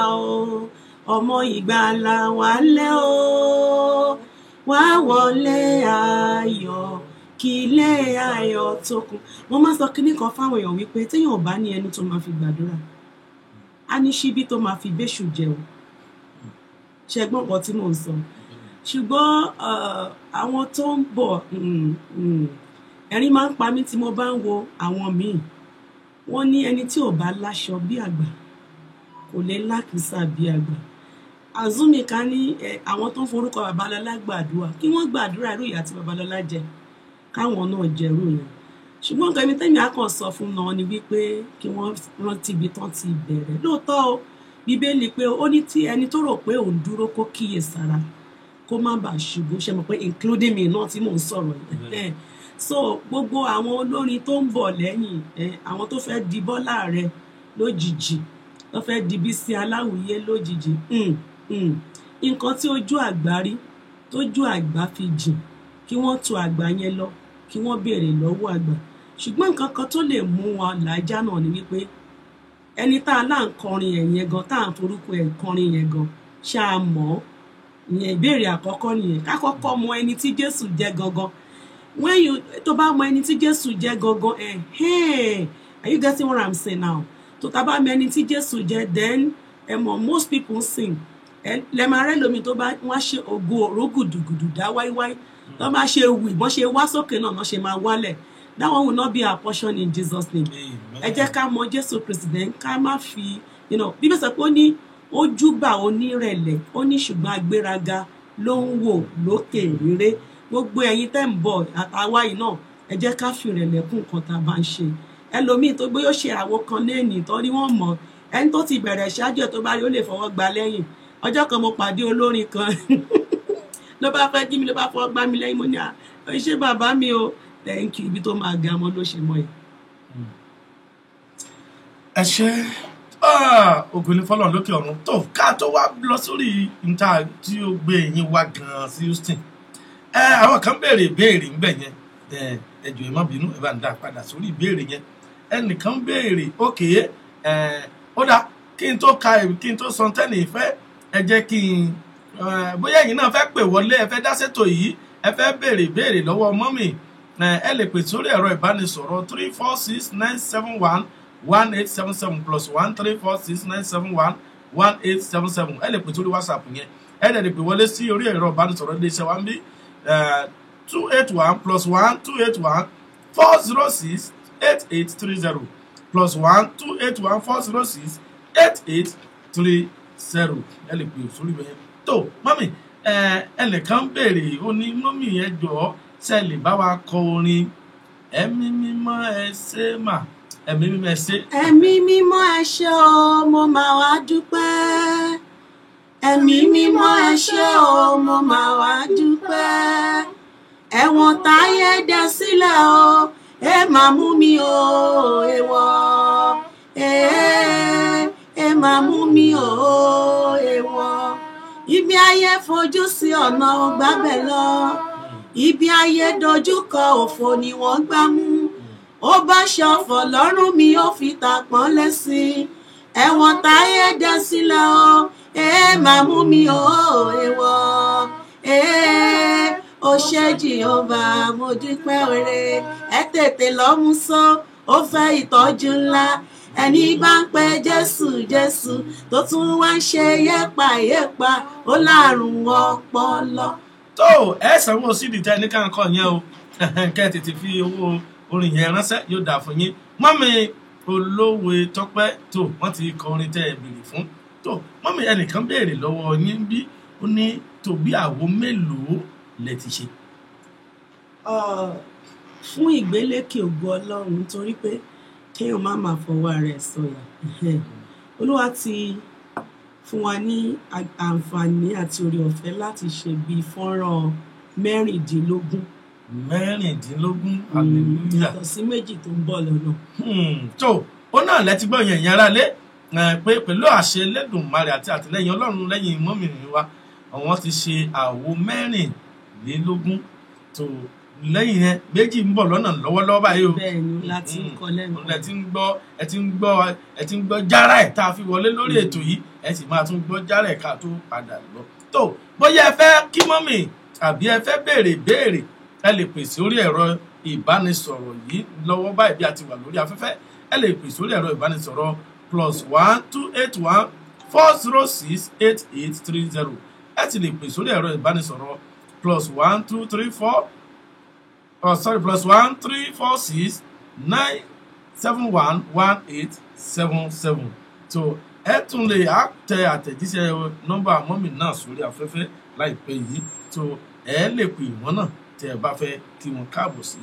o ọmọ ìgbàlà wálé o wá wọlé ayọ̀ kí ilé ayọ̀ tó kún. Wọ́n máa sọ kíní kan fáwọn èèyàn wípé téèyàn ò bá ní ẹnu tó máa fi gbàdúrà á ní ṣíbí tó máa fi béṣù jẹun ṣẹgbọ́n kan tí mò ń sọ ṣùgbọ́n àwọn tó ń bọ̀ ẹ̀rín máa ń pa mí tí mo bá ń wo àwọn míì wọ́n ní ẹni tí ò bá láṣọ bí àgbà kò lè lákìísà bí àgbà Azumika ní àwọn tó ń forúkọ Babalọ́lá gbàdúrà kí wọ́n gbàdúrà irú ìyà tí Babalọ́lá jẹ káwọn náà jẹrú yẹn ṣùgbọ́n nǹkan ẹni tẹ́mi á kàn sọ fún náà ni wípé kí wọ́n rántí ibi tán ti bẹ̀rẹ̀ lóòótọ́ o Bíbélì pé ó ní tí ẹni tó rò pé òun dúró kó kíyè sára kó má bàa ṣubú ṣe mọ̀ pé including me náà tí mò ń sọ̀rọ̀ yìí so gbogbo àwọn olórin tó ń bọ̀ lẹ́yìn àwọn tó fẹ́ di Bọ́lá Àrẹ lójijì tó fẹ́ di Bísí Aláwìyé lójijì nǹkan tí ojú àgbà rí tójú àgbà fi jìn kí wọ́n tọ̀ àgbà yẹn lọ kí wọ́n béèrè lọ́wọ́ àgbà ṣùgbọ́n nǹkan kan tó lè mú wọn làájá náà ni wípé ẹni tá a náà ń kọrin ẹ̀yẹn gan tá à ń forúkọ ẹ̀ kọrin yẹn gan ṣáà mọ̀ ìyẹn ìbéèrè àkọ́kọ́ nìyẹn ká kọ́kọ́ mọ ẹni tí Jésù jẹ́ gangan tó bá mọ ẹni tí Jésù jẹ́ gangan are you getting what I'm saying now tó tá bá mọ ẹni tí Jésù jẹ́ then most people sing lẹ́màrẹ́ lomi tó bá wọ́n ṣe ògo òró gùdùgùdù dá wáíwáí tó bá ṣe wì bọ́n ṣe wá sókè náà wọ́n ṣe máa wálẹ̀ that one will not be our portion in Jesus name ẹ jẹ́ ká mọ Jésù President ká má fi bíbélì sọ pé ó ní ojúbà onírẹ̀lẹ̀ ó ní ṣùgbọ́n agbéraga ló ń wò lókè rere gbogbo ẹ̀yin tẹ́ ń bọ̀ àtàwa yìí náà ẹ jẹ́ ká fi ìrẹ̀lẹ̀ kún nǹkan tá a bá ń ṣe ẹlòmíì tó gbé yóò ṣe àwo kan lẹ́ẹ̀nì torí wọ́n mọ̀ ẹni tó ti bẹ̀rẹ̀ ṣáájú ẹ̀ tó bá rí ó lè fọwọ́ gba lẹ́yìn ọjọ́ kan mo pàdé olórin kan ló bá fẹ́ kí mi ló bá fọwọ́ gbá mi lẹ́yìn mo ní ṣé bàbá mi o thank you ibi tó máa ga ọmọ ló ṣe mọ́ ẹ̀. ẹ ṣe ògùn ní fọlọ́n lókè ọ̀run tó ká tó wá lọ sórí níta tí ó gbé yín wá gan-an sí Houston àwọn kan béèrè ìbéèrè ńbẹ yẹn ẹjọ ẹ má bínú ẹ bá ń dá padà sórí ìbéèrè yẹn ẹnìkan béèrè ókè ó dá kí n tó sọ tẹ́nì ìfẹ́ ẹ jẹ́ kí n bóyá ẹ̀yin náà fẹ́ pè wọlé ẹ fẹ́ dá sétò yìí ẹ fẹ́ béèrè ìbéèrè lọ́wọ́ mọ́mì ẹ lè pè sórí ẹ̀rọ ìbánisọ̀rọ̀ 346-971-1877 plus 1-346-971-1877 ẹ lè pè sórí WhatsApp yẹn ẹ lè pè wọlé sí orí ẹ̀rọ ìbánisọ̀rọ̀ iléeṣẹ́ wa ń bí 281 plus 1 281 406 8830 plus 1 281 406 8830 ẹ lè pè sórí bẹ́ẹ̀ tó mọ́mì ẹnìkan béèrè ó ní mọ́mì ẹ jọ̀ọ́ ṣé lè bá wa kọ orin ẹ̀mí mímọ́ ẹ ṣé mà ẹ̀mí mímọ́ ẹ ṣé. ẹ̀mí mímọ́ ẹ ṣé o mo máa wá dúpẹ́ ẹ̀mí mímọ́ ẹ ṣé o mo máa wá dúpẹ́ ẹ̀wọ̀n táyé dẹ sílẹ̀ o ẹ máa mú mi o èèwọ̀ ẹ máa mú mi o èèwọ̀ ibi ayé fojú sí ọ̀nà ògbábẹ̀ lọ ibi ayé dojúkọ òfò ni wọ́n gbá mú ó bá ṣọ̀fọ̀ lọ́rùn mi ó fi tàpọ́n lẹ́sìn ẹ̀wọ̀n táyé dẹ sílẹ̀ o máa mú mi o èèwọ̀ ó ṣé Jehovah mo dúpẹ́ oore ẹ tètè lọ́mú sọ ó fẹ́ ìtọ́jú ńlá ẹni bá ń pe Jésù Jésù tó tún wá ń ṣe yépa ó lárùn ọpọlọ. tó ẹ sanwó sídìí tẹ ní káńkọ yẹn o kẹ tètè fi owó orin yẹn ránṣẹ́ yóò dà fún yín mọ́mì olówe tọ́pẹ́ tó wọ́n ti kọ orin tẹ́ ẹ béèrè fún tó mọ́mì ẹnìkan béèrè lọ́wọ́ yín bí ó ní tòbí àwo mélòó lẹ ti ṣe. fún ìgbélékè ògo Ọlọ́run nítorí pé kéèyàn má máa fọwọ́ rẹ̀ sọ̀yà Olúwa ti fún wa ní àǹfààní àti oore ọ̀fẹ́ láti ṣe bíi fọ́nrán mẹ́rìndínlógún hallelujah yàtọ̀ sí méjì tó ń bọ̀ lọ́nà. tó ó náà lẹ́tí gbọ́ yẹn ìyẹn aráalé pé pẹ̀lú àṣẹ Elédùmarè àti àtìlẹ́yìn Ọlọ́run lẹ́yìn mọ́mìnrin wa àwọn ti ṣe àwo mẹ́rìnlélógún tó lẹ́yìn yẹn méjì ń bọ̀ lọ́nà lọ́wọ́lọ́wọ́ báyìí o. bẹ́ẹ̀ni láti ń kọ lẹ́nu. ẹ ti ń gbọ́ jára ẹ̀ tá a fi wọlé lórí ètò yìí ẹ sì máa tún gbọ́ jára ẹ̀ ká tó padà lọ. tó bóyá ẹ fẹ́ kí mọ́mì àbí ẹ fẹ́ béèrè ẹ lè pè sórí ẹ̀rọ ìbánisọ̀rọ̀ yìí lọ́wọ́ báyìí bí a ti wà lórí afẹ́fẹ́ ẹ lè pè sórí ẹ̀rọ ìbánisọ̀rọ̀ +1-281-406-8830 ẹ ti lè pè sórí ẹ̀rọ ìbánisọ̀rọ̀ +1-234-6-971-1877 tó ẹ tún lè tẹ àtẹ̀jíṣẹ́ nọ́mbà mọ́mì náà sórí afẹ́fẹ́ láìpẹ́ yìí tó ẹ lè pè wọ́n náà tí ẹ bá fẹ́ kí wọ́n káàbọ̀ sí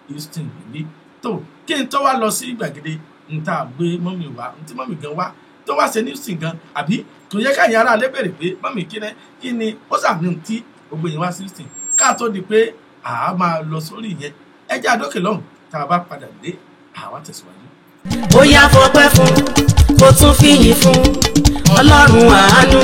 Houston níbí tó kí n tó wá lọ sí gbàgede n tá a gbé mọ́mì wá n tí mọ́mì gan wá tó wá ṣe ní Houston gan àbí tó yẹ káyìn ara alẹ́ bẹ̀rẹ̀ pé mọ́mì kí ni ó sàmì tí gbogbo yẹn wá sí Houston ká tó di pé àá máa lọ sórí yẹn ẹ jẹ́ àdókè lọ́hùn tá a bá padà dé àwa tẹ̀síwájú. ó yá fọpẹ́ fún kó tún fìyìn fún Ọlọ́run àánú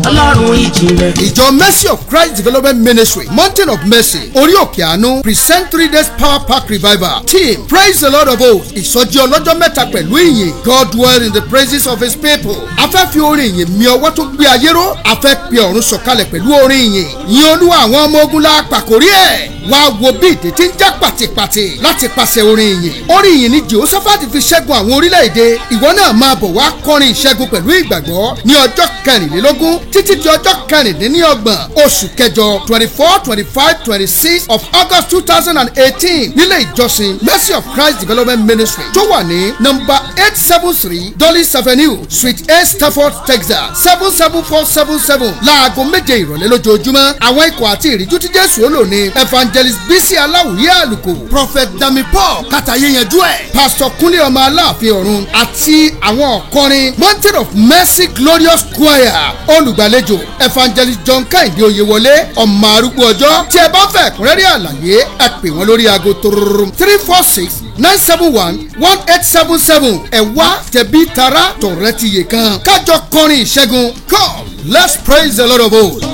ọlọ́run ìjìnlẹ̀. ìjọ Mercy of Christ Development Ministry Mountain of Mercy orí òkè àánú present 3 days power pack revival team praise the Lord of hosts ìsọjí ọlọ́jọ́ mẹ́ta pẹ̀lú ìyìn God dwell in the praises of his people. a fẹ́ fi orin ìyìn mi ọwọ́ tó gbé ayé ró a fẹ́ pe ọ̀run sọ̀kalẹ̀ pẹ̀lú orin ìyìn yìn olúwa àwọn ọmọ ogun la pàkórí ẹ̀ wá wo bí ìdè tí ń já pàtìpàtì láti pàṣẹ orin ìyìn. orin ìyìn ni Jèhóṣáfátì fi ṣẹ́gun àwọn orílẹ̀-èdè. ìwọ náà máa bọ̀ wá kọrin ìṣẹ́gun pẹ̀lú ìgbàgbọ́ ní ọjọ́ kẹrìnlélógún títí di ọjọ́ kẹrìndínlọ́gbọ̀n oṣù kẹjọ 24, 25, 26 of August 2018 nílé ìjọsìn Mercy of Christ Development Ministry tó wà ní number 873 Dulles Avenue Suite A Stafford Texas 77477 láago méje ìrọ̀lẹ́ lójoojúmọ́. àwọn ikọ̀ àti ìríjú tí Jésù ó lò ní Evangelist Bisi Aláwìyé Àlùkò Prophet Dami Paul Kàtàyéyanjú ẹ̀ Pastor Kúnlé ọmọ Aláàfin ọ̀run àti àwọn ọ̀kọrin Mountain of Mercy Glorious Choir olùgbàlejò Evangelist John Kẹ́hìndé Oyèwọlé ọmọ arúgbó ọjọ́. tí ẹ bá fẹ́ ẹ̀kúnrẹ́rẹ́ àlàyé ẹ pè wọ́n lórí aago 346-971-1877 ẹ wá tẹ̀bí tara tọ̀rẹ́ ti yè kan kájọ kọrin ìṣẹ́gun. come let's praise the Lord of hosts.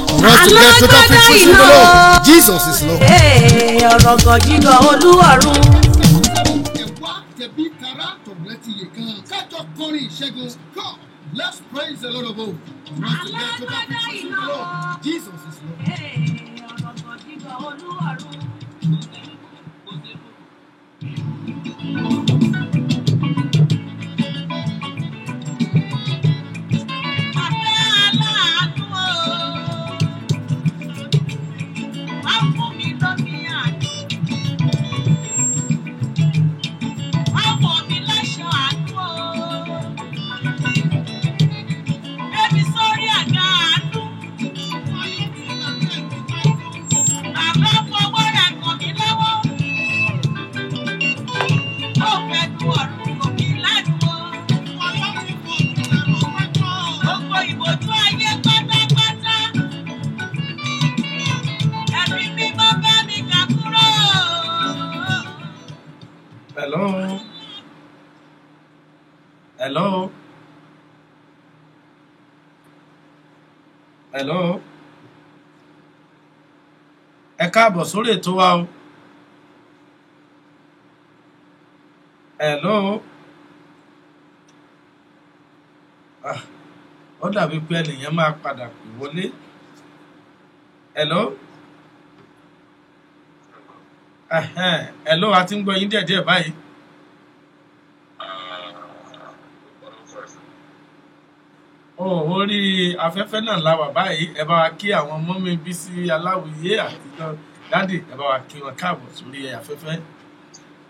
Jesus is Lord. ọ̀rọ̀ gọ̀jígọ̀ olúwọ̀run. ẹ wá tẹ̀bí tara tọ̀rẹ́ ti yè kan kájọ kọrin ìṣẹ́gun. come let's praise the Lord of hosts. Jesus is Lord. ọ̀rọ̀ gọ̀jígọ̀ olúwọ̀run. Hello. Ẹ káàbọ̀ sórí ètò wa o. Hello. Ó dàbí pé ènìyàn máa padà pè wọlé. Hello. Hello, a ti ń gbọ́ yín díẹ̀díẹ̀ báyìí. Orí afẹ́fẹ́ náà la wà báyìí. Ẹ bá wa kí àwọn ọmọ mi Bísí Aláwìyé àti dáàdì ẹ bá wa kí wọn káàbọ̀ sórí afẹ́fẹ́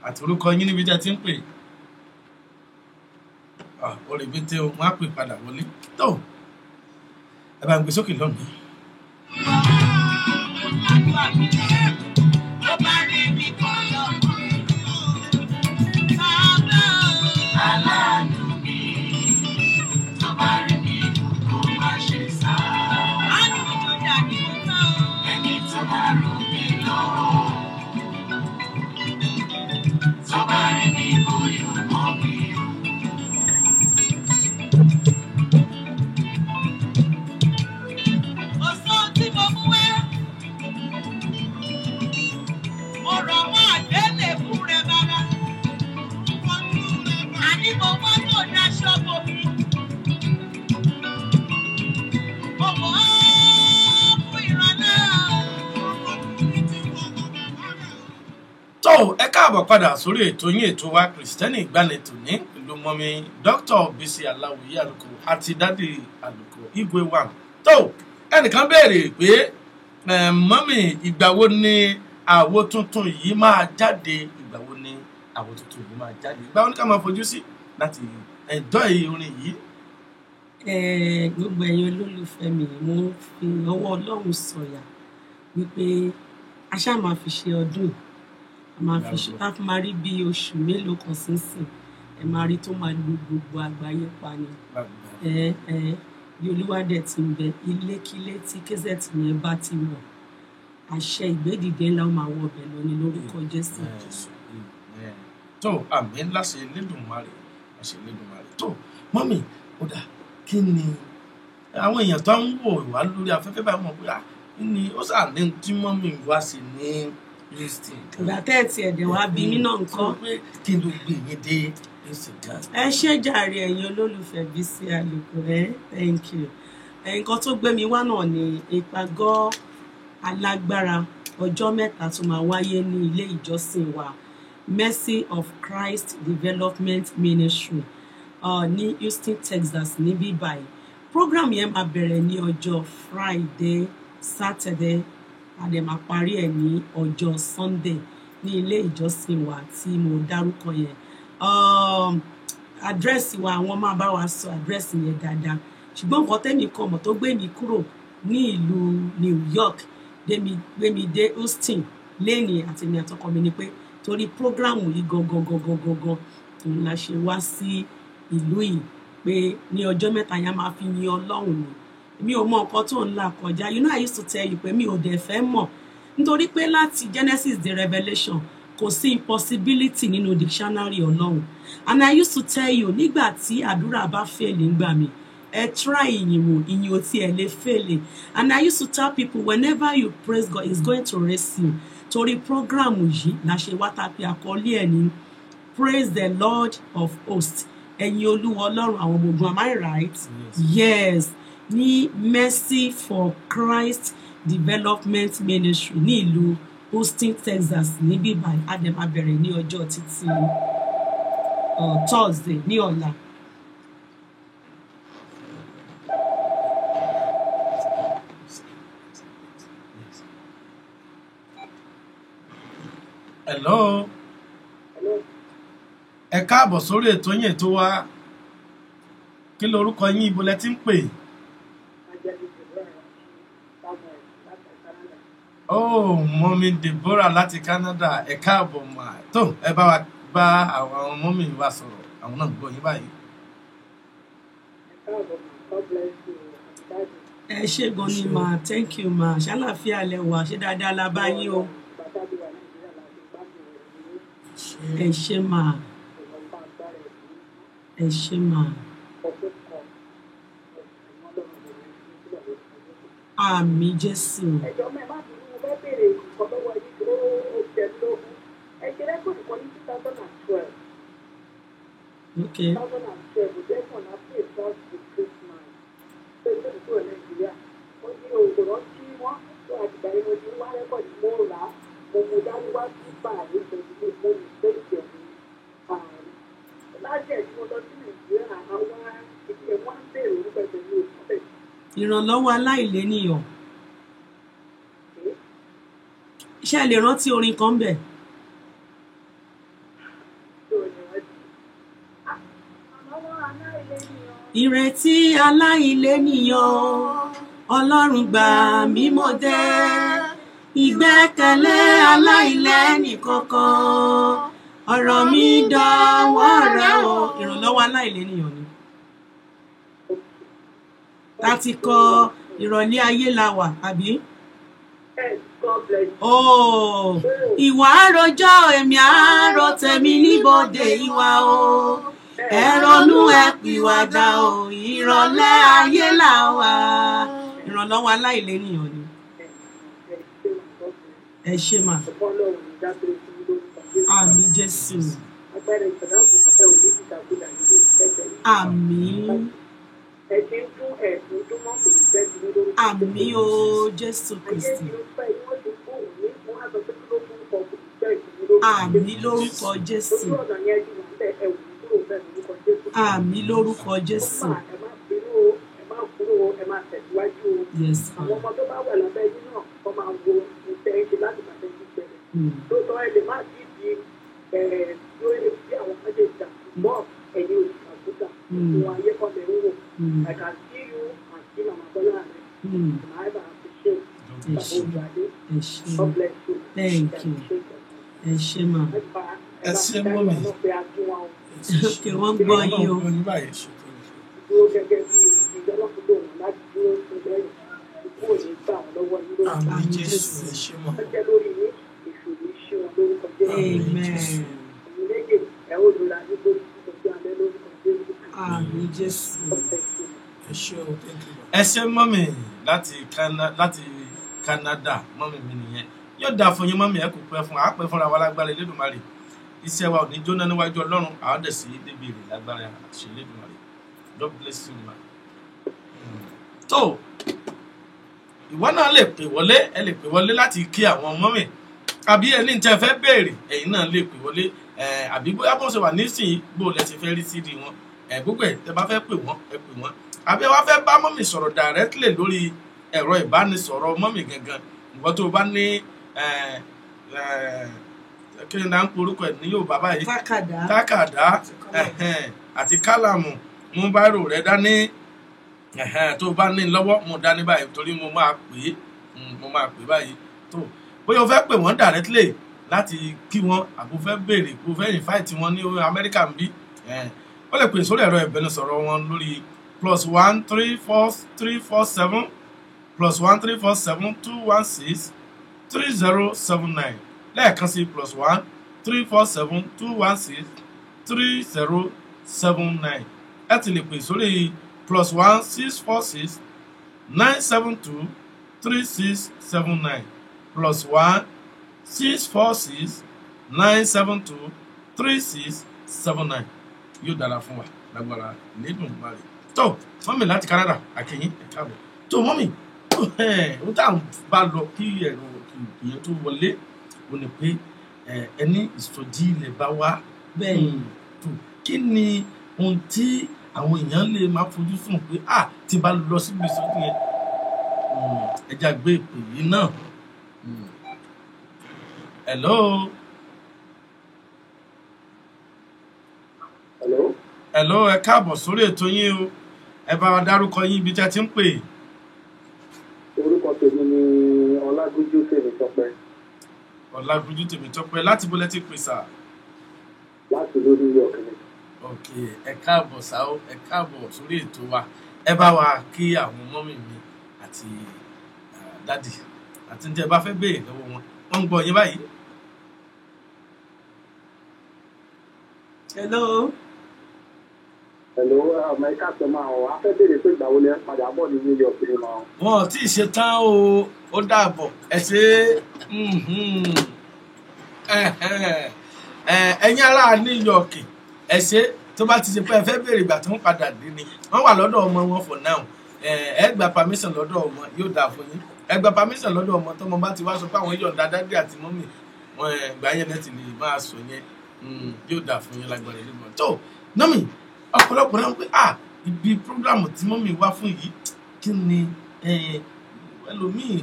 àti orúkọ yín níbi tí a ti ń pè. Olùgbètè o, wọ́n á pè padà wọlé. Tó ẹ bá ń gbé sókè lọ́nà. Ẹ káàbọ̀ padà sórí ètò yín ètò wa Kristẹni Ìgbàanì ní ìlú mọ́mí Dr. Bisi Aláwìyé Àlùkò àti dádì Àlùkò Igwe One. Tó ẹnìkan béèrè pé mọ́mí ìgbà wo ni àwo tuntun yìí máa jáde, ìgbà wo ni àwo tuntun yìí máa jáde, ìgbà wo ni ká máa fojú sí láti ẹ̀dọ́ orin yìí. Gbogbo ẹ̀yin olólùfẹ́ mi mo fi ọwọ́ Ọlọ́run sọ̀yà wípé a ṣáà máa fi ṣe ọdún máa fi ṣe tá máa rí bí oṣù mélòó kan sínsìn ẹ máa rí tó máa lu gbogbo àgbáyé pa ni bí Olúwa dẹ̀ ti ń bẹ ilékílé tí kẹ́sẹ̀tì yẹn bá ti wọ̀ àṣẹ ìgbédìde ńlá ó máa wọ ọbẹ̀ lọ ní lórúkọ Jésù. Tó àmì ńlá ṣe Elédùmarè àṣẹ Elédùmarè. Tó mọ́mì ó dà kí ni àwọn èèyàn tó ń wò wá lórí afẹ́fẹ́ báyìí mọ̀ pé ní ó sà ní tí mọ́mì wá sí ní Houston. ìgbà tẹ́ẹ̀tì ẹ̀dẹ̀ wá bí mí náà nǹkan. pé kí n ló gbé yín dé Houston gan. ẹ ṣé jàre ẹ̀yin olólùfẹ́ Bísí Àlùkò thank you. Nǹkan tó gbé mi wá náà ni ìpàgọ́ alágbára ọjọ́ mẹ́ta tó máa wáyé ní ilé ìjọsìn wa Mercy of Christ Development Ministry ní Houston, Texas níbí báyìí. Program yẹn máa bẹ̀rẹ̀ ní ọjọ́ Friday, Saturday, a dẹ̀ máa parí ẹ̀ ní ọjọ́ Sunday ní ilé ìjọsìn wa tí mo dárúkọ yẹn. Àdírẹ́sì wa àwọn máa bá wa sọ àdírẹ́sì yẹn dáadáa. Ṣùgbọ́n nǹkan tẹ́mi kan mọ̀ tó gbé mi kúrò ní ìlú New York gbé mi dé Houston lẹ́nìí àtẹ̀mí àtọkọ mi ni pé torí program yìí gangan òun la ṣe wá sí ìlú yìí pé ní ọjọ́ mẹ́ta yẹn máa fi yin Ọlọ́run ni. Mi ò mọ nǹkan tó ń là kọjá. You know, I used to tell you pé mi ò dẹ̀ fẹ́ mọ̀ nítorí pé láti Genesis the Revelation kò sí impossibility nínú dictionary Ọlọ́run. And I used to tell you nígbà tí àdúrà bá fail nígbà mi try ìyìn wò ìyìn ò tiẹ̀ lè fail. And I used to tell people whenever you praise God is going to raise you. Torí program yìí la ṣe wá tàbí àkọlé ẹ̀ ní praise the Lord of hosts. Ẹ̀yin Olúwa Ọlọ́run àwọn ọmọ ogun, am I right? Yes. Ní Mercy for Christ Development Ministry ní ìlú Houston, Texas níbí báyìí. A dẹ̀ máa bẹ̀rẹ̀ ní ọjọ́ títí Thursday ní ọ̀la. Hello. Ẹ káàbọ̀ sórí ètò yín ètò wa. Kí lorúkọ yín, ibo lẹ ti ń pè? Oh, Mọ́mí Deborah láti Canada. Ẹ káàbọ̀ mà. Tó ẹ bá wa bá àwọn mọ́mí wa sọ̀rọ̀. Àwọn náà gbọ́ yín báyìí. Ẹ ṣé gan ni ma, thank you ma. Ṣàlàáfíà lẹ wà, ṣé dáadáa la bá yín o. Ẹ ṣé ma. Ẹ ṣé ma. Àmín Jésù. Ẹjọ́ mẹ́ẹ̀ má bínú, mo fẹ́ béèrè nǹkan lọ́wọ́ yìí tó ó jẹ lógún. Ẹ ṣe rẹ́kọ̀dì kan ní 2012. Okay. 2012, Jẹ́sọ̀n á pè first with Christmas. Ṣé ìṣe ìṣòro Nàìjíríà? Ó ní òògùn tí wọ́n tó àtìgbà yẹn mo ti wá rẹ́kọ̀dì mo rà á. Mo mú dání wá sí báyìí pẹ̀lú mo ní ìgbésẹ̀ mi. Láti ẹ̀ tí mo lọ sí Nàìjíríà, àwọn ìgbìyànjú wọn ń béèrè nípa ìṣẹ̀lẹ̀ òṣìṣẹ́. Ìrànlọ́wọ́ aláìlénìyàn. Ṣé ẹ lè rántí orin kan bẹ̀? Ìrètí aláìlénìyàn, Ọlọ́run gbà mí mo dé. Ìgbẹ́kẹ̀lé aláìlẹ́nìkankan, ọ̀rọ̀ mi dọ̀wọ́ rẹ o. Ìrànlọ́wọ́ aláìlénìyàn ni. Láti kọ ìrọ̀lẹ́ ayé la wà, àbí? Oh, ìwà àròjọ èmi àárò tèmi níbodè ìwà o. Ẹ ronú ẹ pìwàdà o, ìrọ̀lẹ́ ayé la wà. Ìrànlọ́wọ́ aláìlénìyàn ni. Ẹ ṣé mà. Àmín Jésù. Àmín. Àmín o Jésù Kristi. Àmín lórúkọ Jésù. Àmín lórúkọ Jésù. Yes. Àwọn ọmọ tó bá wà lábẹ́ yín náà kọ́ máa wo ìfẹ́ ìṣe láti máa tẹ́jú ìṣẹ̀lẹ̀. Lóòótọ́ ẹ lè má sí di lórí bí àwọn ọmọdé ìjà ṣùgbọ́n ẹ̀yin olùṣàkóso ìwọ̀n ayé kan lè ń wò. I can see you and see Mama Bola and I appreciate Olùwàdé. God bless you. Thank you. Ẹ ṣé mà. Ẹ ṣé mọ́mí. Kí wọ́n gbọ́ yín o. Dúró gẹ́gẹ́ bí ìjọlọ́kùnrin láti dúró fún lẹ́yìn ikú òní gbà wọ́n lọ́wọ́ yín lórí Àmín Jésù. Ẹ ṣé mọ́. ọjọ́ lórí yín ìṣòro iṣẹ́ wọn lórúkọ Jésù. Amen. Méjì ẹ̀ ó lura ní lórí ìtọ́jú alẹ́ lórúkọ Jésù. Àmín Jésù. ọ̀pẹ̀ ìṣòro. ẹ ṣé o, thank you. ẹ ṣé mọ́mì láti Canada mọ́mì mi nìyẹn yóò dáa fún yín mọ́mì ẹ kò pẹ́ fún àápẹ́ fúnra wa lágbára Elédùmarè iṣẹ́ wa ò ní jóná níwájú Ọlọ́run àwọn dẹ̀ sí débi èrè lágbára àṣẹ Elédùmarè God bless you ma. tó ìwọ náà lè pè wọlé ẹ lè pè wọlé láti kí àwọn mọ́mì àbí ẹni tẹ́ fẹ́ béèrè ẹ̀yin náà lè pè wọlé àbí bóyá bó ṣe wà nísìnyí bó lẹ ti fẹ́ rí sídi wọn gbogbo ẹ̀ tẹ́ bá fẹ́ pè wọ́n ẹ pè wọ́n àbí wá fẹ́ bá mọ́mì sọ̀rọ̀ directly lórí ẹ̀rọ ìbánisọ̀rọ̀ mọ́mì gangan ìwọ tó bá ní kí ni à ń porúkọ ẹ̀ ní Yorùbá báyìí tákàdá àti kálámù mú báírò rẹ dání tó bá ní lọ́wọ́ mú dání báyìí torí mo máa pè báyìí tó bóyá o fẹ́ pè wọ́n directly láti kí wọ́n àbò fẹ́ béèrè kó fẹ́ invite wọn ní Amẹ́ríkà ń bí ó lè pè sórí ẹ̀rọ ìbánisọ̀rọ̀ wọn lórí +13447 +1347216 3079 lẹ́ẹ̀kan sí +1347216 3079 ẹ ti lè pè sórí +1646 972 3679 +1646 972 3679 yóò dára fún wa lágbára lẹ́dùn mari tó mọ́mì láti Canada àkẹ́yìn ẹ̀ka àbọ̀ tó mọ́mì ó tá à ń bá lọ kí ẹ̀rọ ìyẹn tó wọlé ó ní pé ẹni ìsọjí ilẹ̀ bá wá bẹ́ẹ̀ tó kí ni ohun tí àwọn èèyàn lè máa fojú sùn pé tí bá lọ síbi ìsọjí yẹn ẹja gbé ìpè yìí náà. Hello, ẹ káàbọ̀ sórí ètò yín o ẹ bá wa dárúkọ yín ibi tí a ti ń pè. Orúkọ tèmi ni Ọlágúnjú Tèmítọ́pẹ́. Ọlágúnjú Tèmítọ́pẹ́ láti bó lẹ ti pè sà. Láti lórí New York ni. Ok, ẹ káàbọ̀ sá o ẹ káàbọ̀ sórí ètò wa ẹ bá wa kí àwọn mọ́mì mi àti dádì àti ní tí ẹ bá fẹ́ béèrè lọ́wọ́ wọn wọ́n ń gbọ́ yín báyìí. Hello, ọmọ ẹ̀ka sọ máa wọ̀ á fẹ́ béèrè pé ìgbà wo lẹ ń padà bọ̀ ní New York ni máa. Wọn ò tí ì ṣe tán o ó dàbọ̀ ẹ ṣe ẹ̀yin ará New York ẹ ṣe tó bá ti ṣe pé ẹ fẹ́ béèrè ìgbà tó ń padà dé ni wọ́n wà lọ́dọ̀ ọmọ wọn for now ẹ gba permission lọ́dọ̀ ọmọ yóò dáa fún yín ẹ gba permission lọ́dọ̀ ọmọ tọmọ bá ti wá sọ pé àwọn yọ̀ǹda dádì àti mọ́mì wọn ìgbà yẹn lẹ́tì lè máa sọ yẹn yóò dáa fún yín lágbára ìlú mọ́ tó nọ́mì ọ̀pọ̀lọpọ̀ náà pé ibi program tí mọ́mì wá fún yìí kí ni ẹlòmíì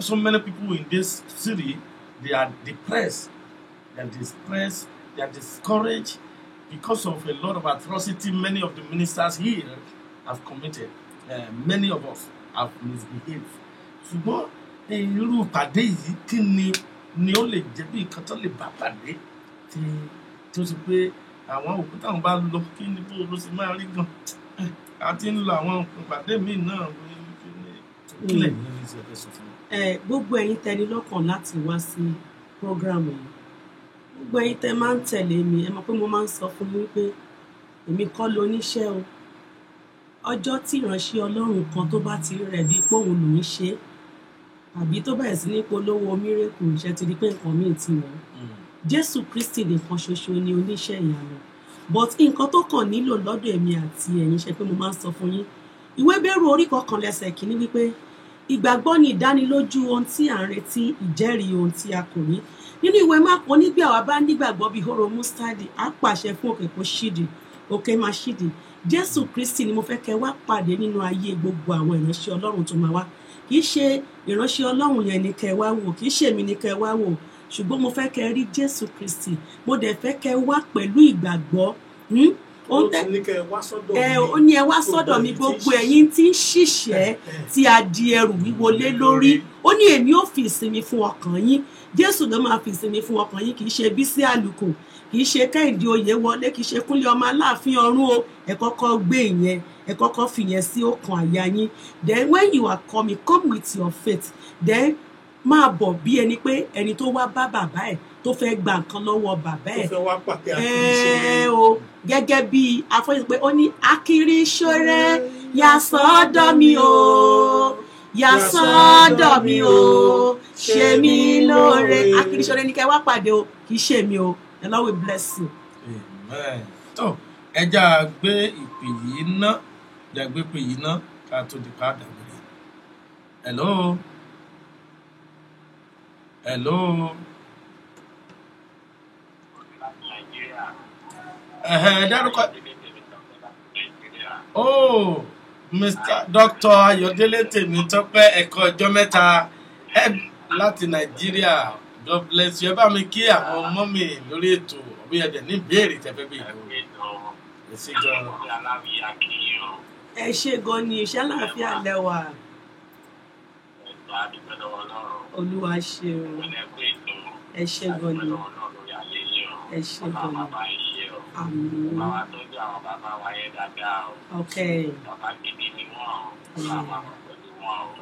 so many people in this city they are depressed they are discouraged because of a lot of atrocity many of the ministers here have committed many of us have misbehaved ṣùgbọ́n irú pàdé yìí kí ni ó lè jẹ́ bí nǹkan tó lè bá pàdé tí ó sì pé àwọn òkú táwọn bá lọ kí ni bó ló sì máa rí gan àti ń lo àwọn ìpàdé míì náà kílẹ̀ ní ilé iṣẹ́ ẹ̀sùn fún mi. gbogbo ẹ̀yin tẹni lọ́kàn láti wá sí prógrámù yìí gbogbo ẹ̀yin tẹ máa ń tẹ̀lé mi ẹ mọ̀ pé mo máa ń sọ fún yín pé èmi kọ́ lóníṣẹ́ o ọjọ́ tí ìránṣẹ́ Ọlọ́run kan tó bá ti rẹ̀ bíi pé òun lòún ṣe àbí tó bẹ̀rẹ̀ sí ní polówó mírèkù ṣe ti di pé nǹkan míì ti wọ̀ Jésù Kristi nìkan ṣoṣo ni oníṣẹ́ ìyanu but nǹkan tó kàn nílò lọ́dọ̀ èmi àti ẹ̀yin ṣe pé mo máa ń sọ fún yín ìwé Hébérù orí 1 lẹ́sẹ̀ kìíní wípé ìgbàgbọ́ ni ìdánilójú ohun tí à ń retí ìjẹ́rìí ohun tí a kò rí nínú ìwé Máàkù nígbà àwa bá nígbàgbọ́ bíi hóró mustadi á pàṣẹ fún òkè kó ṣídì òkè máa ṣídì Jésù Kristi ni mo fẹ́ kẹ́ wá pàdé nínú ayé gbogbo àwọn ìránṣẹ́ Ọlọ́run tó máa wá kì í ṣe ìránṣẹ́ Ọlọ́run yẹn ni kẹ́ wá wò kì í ṣe èmi ni kẹ́ wá wò ṣùgbọ́n mo fẹ́ kẹ́ rí Jésù Kristi mo dẹ̀ fẹ́ kẹ́ wá pẹ̀lú ìgbàgbọ́ ó ní ẹ wá sọ́dọ̀ mi gbogbo ẹ̀yin tí ń ṣiṣẹ́ tí a di ẹrù wíwo lé lórí ó ní èmi ò fi ìsinmi fún ọkàn yín Jésù ló máa fi ìsinmi fún ọkàn yín kì í ṣe Bísí Àlùkò kì í ṣe Kẹ́hìndé Oyèwọlé kì í ṣe Kúnlé ọmọ Aláàfin ọ̀run o ẹ kọ́kọ́ gbé ìyẹn ẹ kọ́kọ́ fi yẹn sí ọkàn àyà yín then when you are coming come with your faith then máa bọ̀ bí ẹni pé ẹni tó wá bá bàbá ẹ̀ tó fẹ́ gba nǹkan lọ́wọ́ bàbá tó ẹ̀ fẹ́ wá pàtẹ àkíyèsí o gẹ́gẹ́ bí afọ́jú pé ó ní akiri ṣọ́rẹ́ yà sọ́dọ̀ mi o yà sọ́dọ̀ mi o ṣe mí lóore akiri ṣọ́rẹ́ ní kẹ́ wá pàdé o kì í ṣe mi o the Lord will bless you. Amen. tó ẹja gbé ìpè yìí ná ẹja gbé ìpè yìí ná ká tó di padà wọlé. hello hello. dárúkọ oh Mr. Dr. Ayọ̀délé Tèmítọ́pẹ́ ẹ̀kọ́ ọjọ́ mẹ́ta láti Nàìjíríà. God bless you. Ẹ bá mi kí àwọn ọmọ mi lórí ètò ọ̀bí ẹ̀dẹ̀ ní ìbéèrè tẹ́fẹ́ bí ìlú. Ẹ ṣé gan. Ẹ ṣé gan ni iṣẹ́ àlàáfíà lẹ́wà. Olúwa ṣeun. Ẹ ṣé gan ni. Ẹ ṣé gan ni. Àmín. Okay.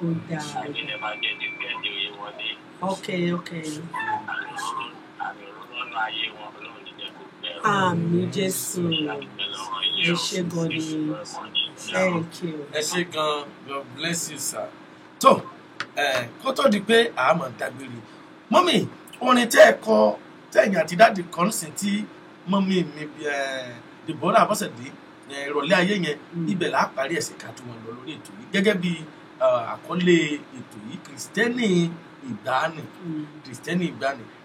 Ó dáa. Okay. Àmín Jésù. Ẹ ṣé gan ni. Thank you. Ẹ ṣé gan. God bless you, sir. tó kó tó di pé àmọ̀ dágbére mọ́mì orin tẹ́ ẹ kọ tẹ́yìn àti dáàdì kan sì tí mọ́mì mi Deborah Abọ́sẹ̀dé ìrọ̀lẹ́ ayé yẹn ibẹ̀ là á parí ẹ̀sìn ká tó wọn lọ lórí ètò yìí gẹ́gẹ́ bí àkọlé ètò yìí kìrìsìtẹ́nì ìgbàanì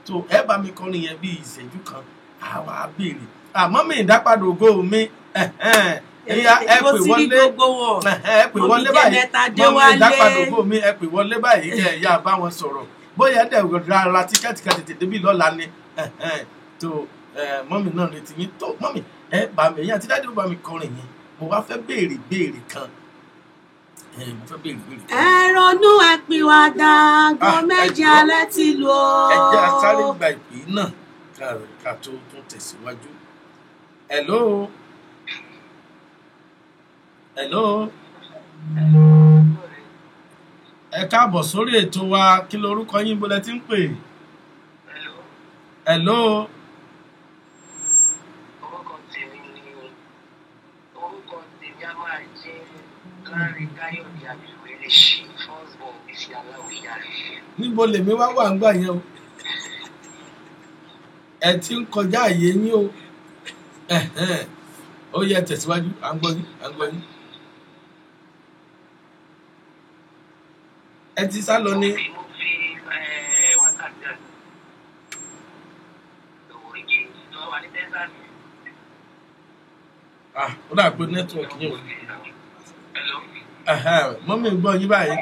tó ẹ bá mi kọrin yẹn bí ìṣẹ́jú kan àwa béèrè àmọ́ mi ìdápadà ògo mi ẹ̀yà ẹ pè wọlé báyìí mọ́mí ìdápadà ògo mi ẹ pè wọlé báyìí kẹ́ ẹ̀yà bá wọn sọ̀rọ̀ bóyá dẹ̀ ra tíkẹ́ẹ̀tì kan tètè débí lọ́la ni tó mọ́mí náà retí yín tó mọ́mí ẹ bá mi ẹ̀yà àti dájú bá mi kọrin yẹn mo wá fẹ́ béèrè kan. Ẹ ronú ẹ pìwàdà aago méje alẹ́ ti lù ó. Ẹ jẹ́ asáré gba ìpè náà ká tó tún tẹ̀síwájú. Hello. Ẹ káàbọ̀ sórí ètò wa kí lorúkọ yín bó lẹ ti ń pè. Hello. Orúkọ tèmi a máa jẹ́ Láńrè Káyọ̀dé Àbíwé lè ṣí first born bísí aláwìyá rẹ̀. Níbo lèmi wá wà ń gbà yẹn o? Ẹ ti ń kọjá àyè yín o. Ó yẹ tẹ̀síwájú à ń gbọ́ yín. Ẹ ti sá lọ ní. Mo fi wákàtí òwòrìgì tó wà ní Texas. Ó dà pé nẹ́tíwọ̀kì yẹn ò ní. Hello. Mọ́mí ń gbọ́ yín báyìí.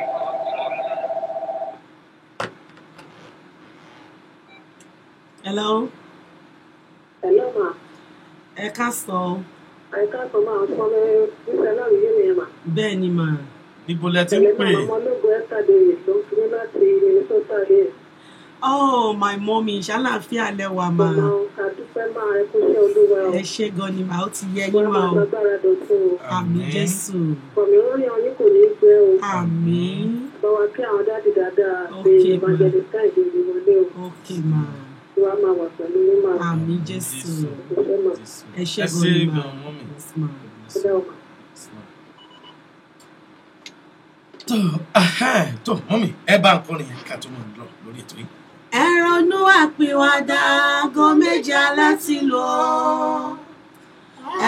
Hello. Hello ma. Ẹ káàsán. Ẹ káàsán máa ń pọ́n níṣẹ́ náà yé mi mà. Bẹ́ẹ̀ ni mà. Níbo lẹ ti ń pè? Ọmọ ológun Esther Davis ló ń kiri láti Minnesota dé. Oh, my mommy, ṣàlàáfíà lẹ́wà mà. Ọmọ àdúpẹ́ máa ẹ kúṣẹ́ olúwa o. Ẹ ṣé gan ni mà, ó ti yẹ yín mà o. Wọ́n máa gbára dọ̀tún o. Àmín Jésù. Kọ̀mí ròyìn ọyún kò ní í gbẹ o. Àmín. Bá wa kí àwọn dáàdì dáadáa pé Okay, ma. evangelist káìdé ìlú wọlé o. Okay mà. Tí wàá máa wà pẹ̀lú yín máa. Àmín Jésù. Ìṣẹ́ mà. Ẹ ṣé Ẹ gan ṣé ni mà. gan mọ́mí. Yes, ma. Ó dá ọkàn. Tó mọ́mí ẹ bá ń kọrin yẹn ká tó mọ̀ lọ lórí ètò yìí. Ẹ ronú àpìwàdà aago méje alẹ́ ti lù ó.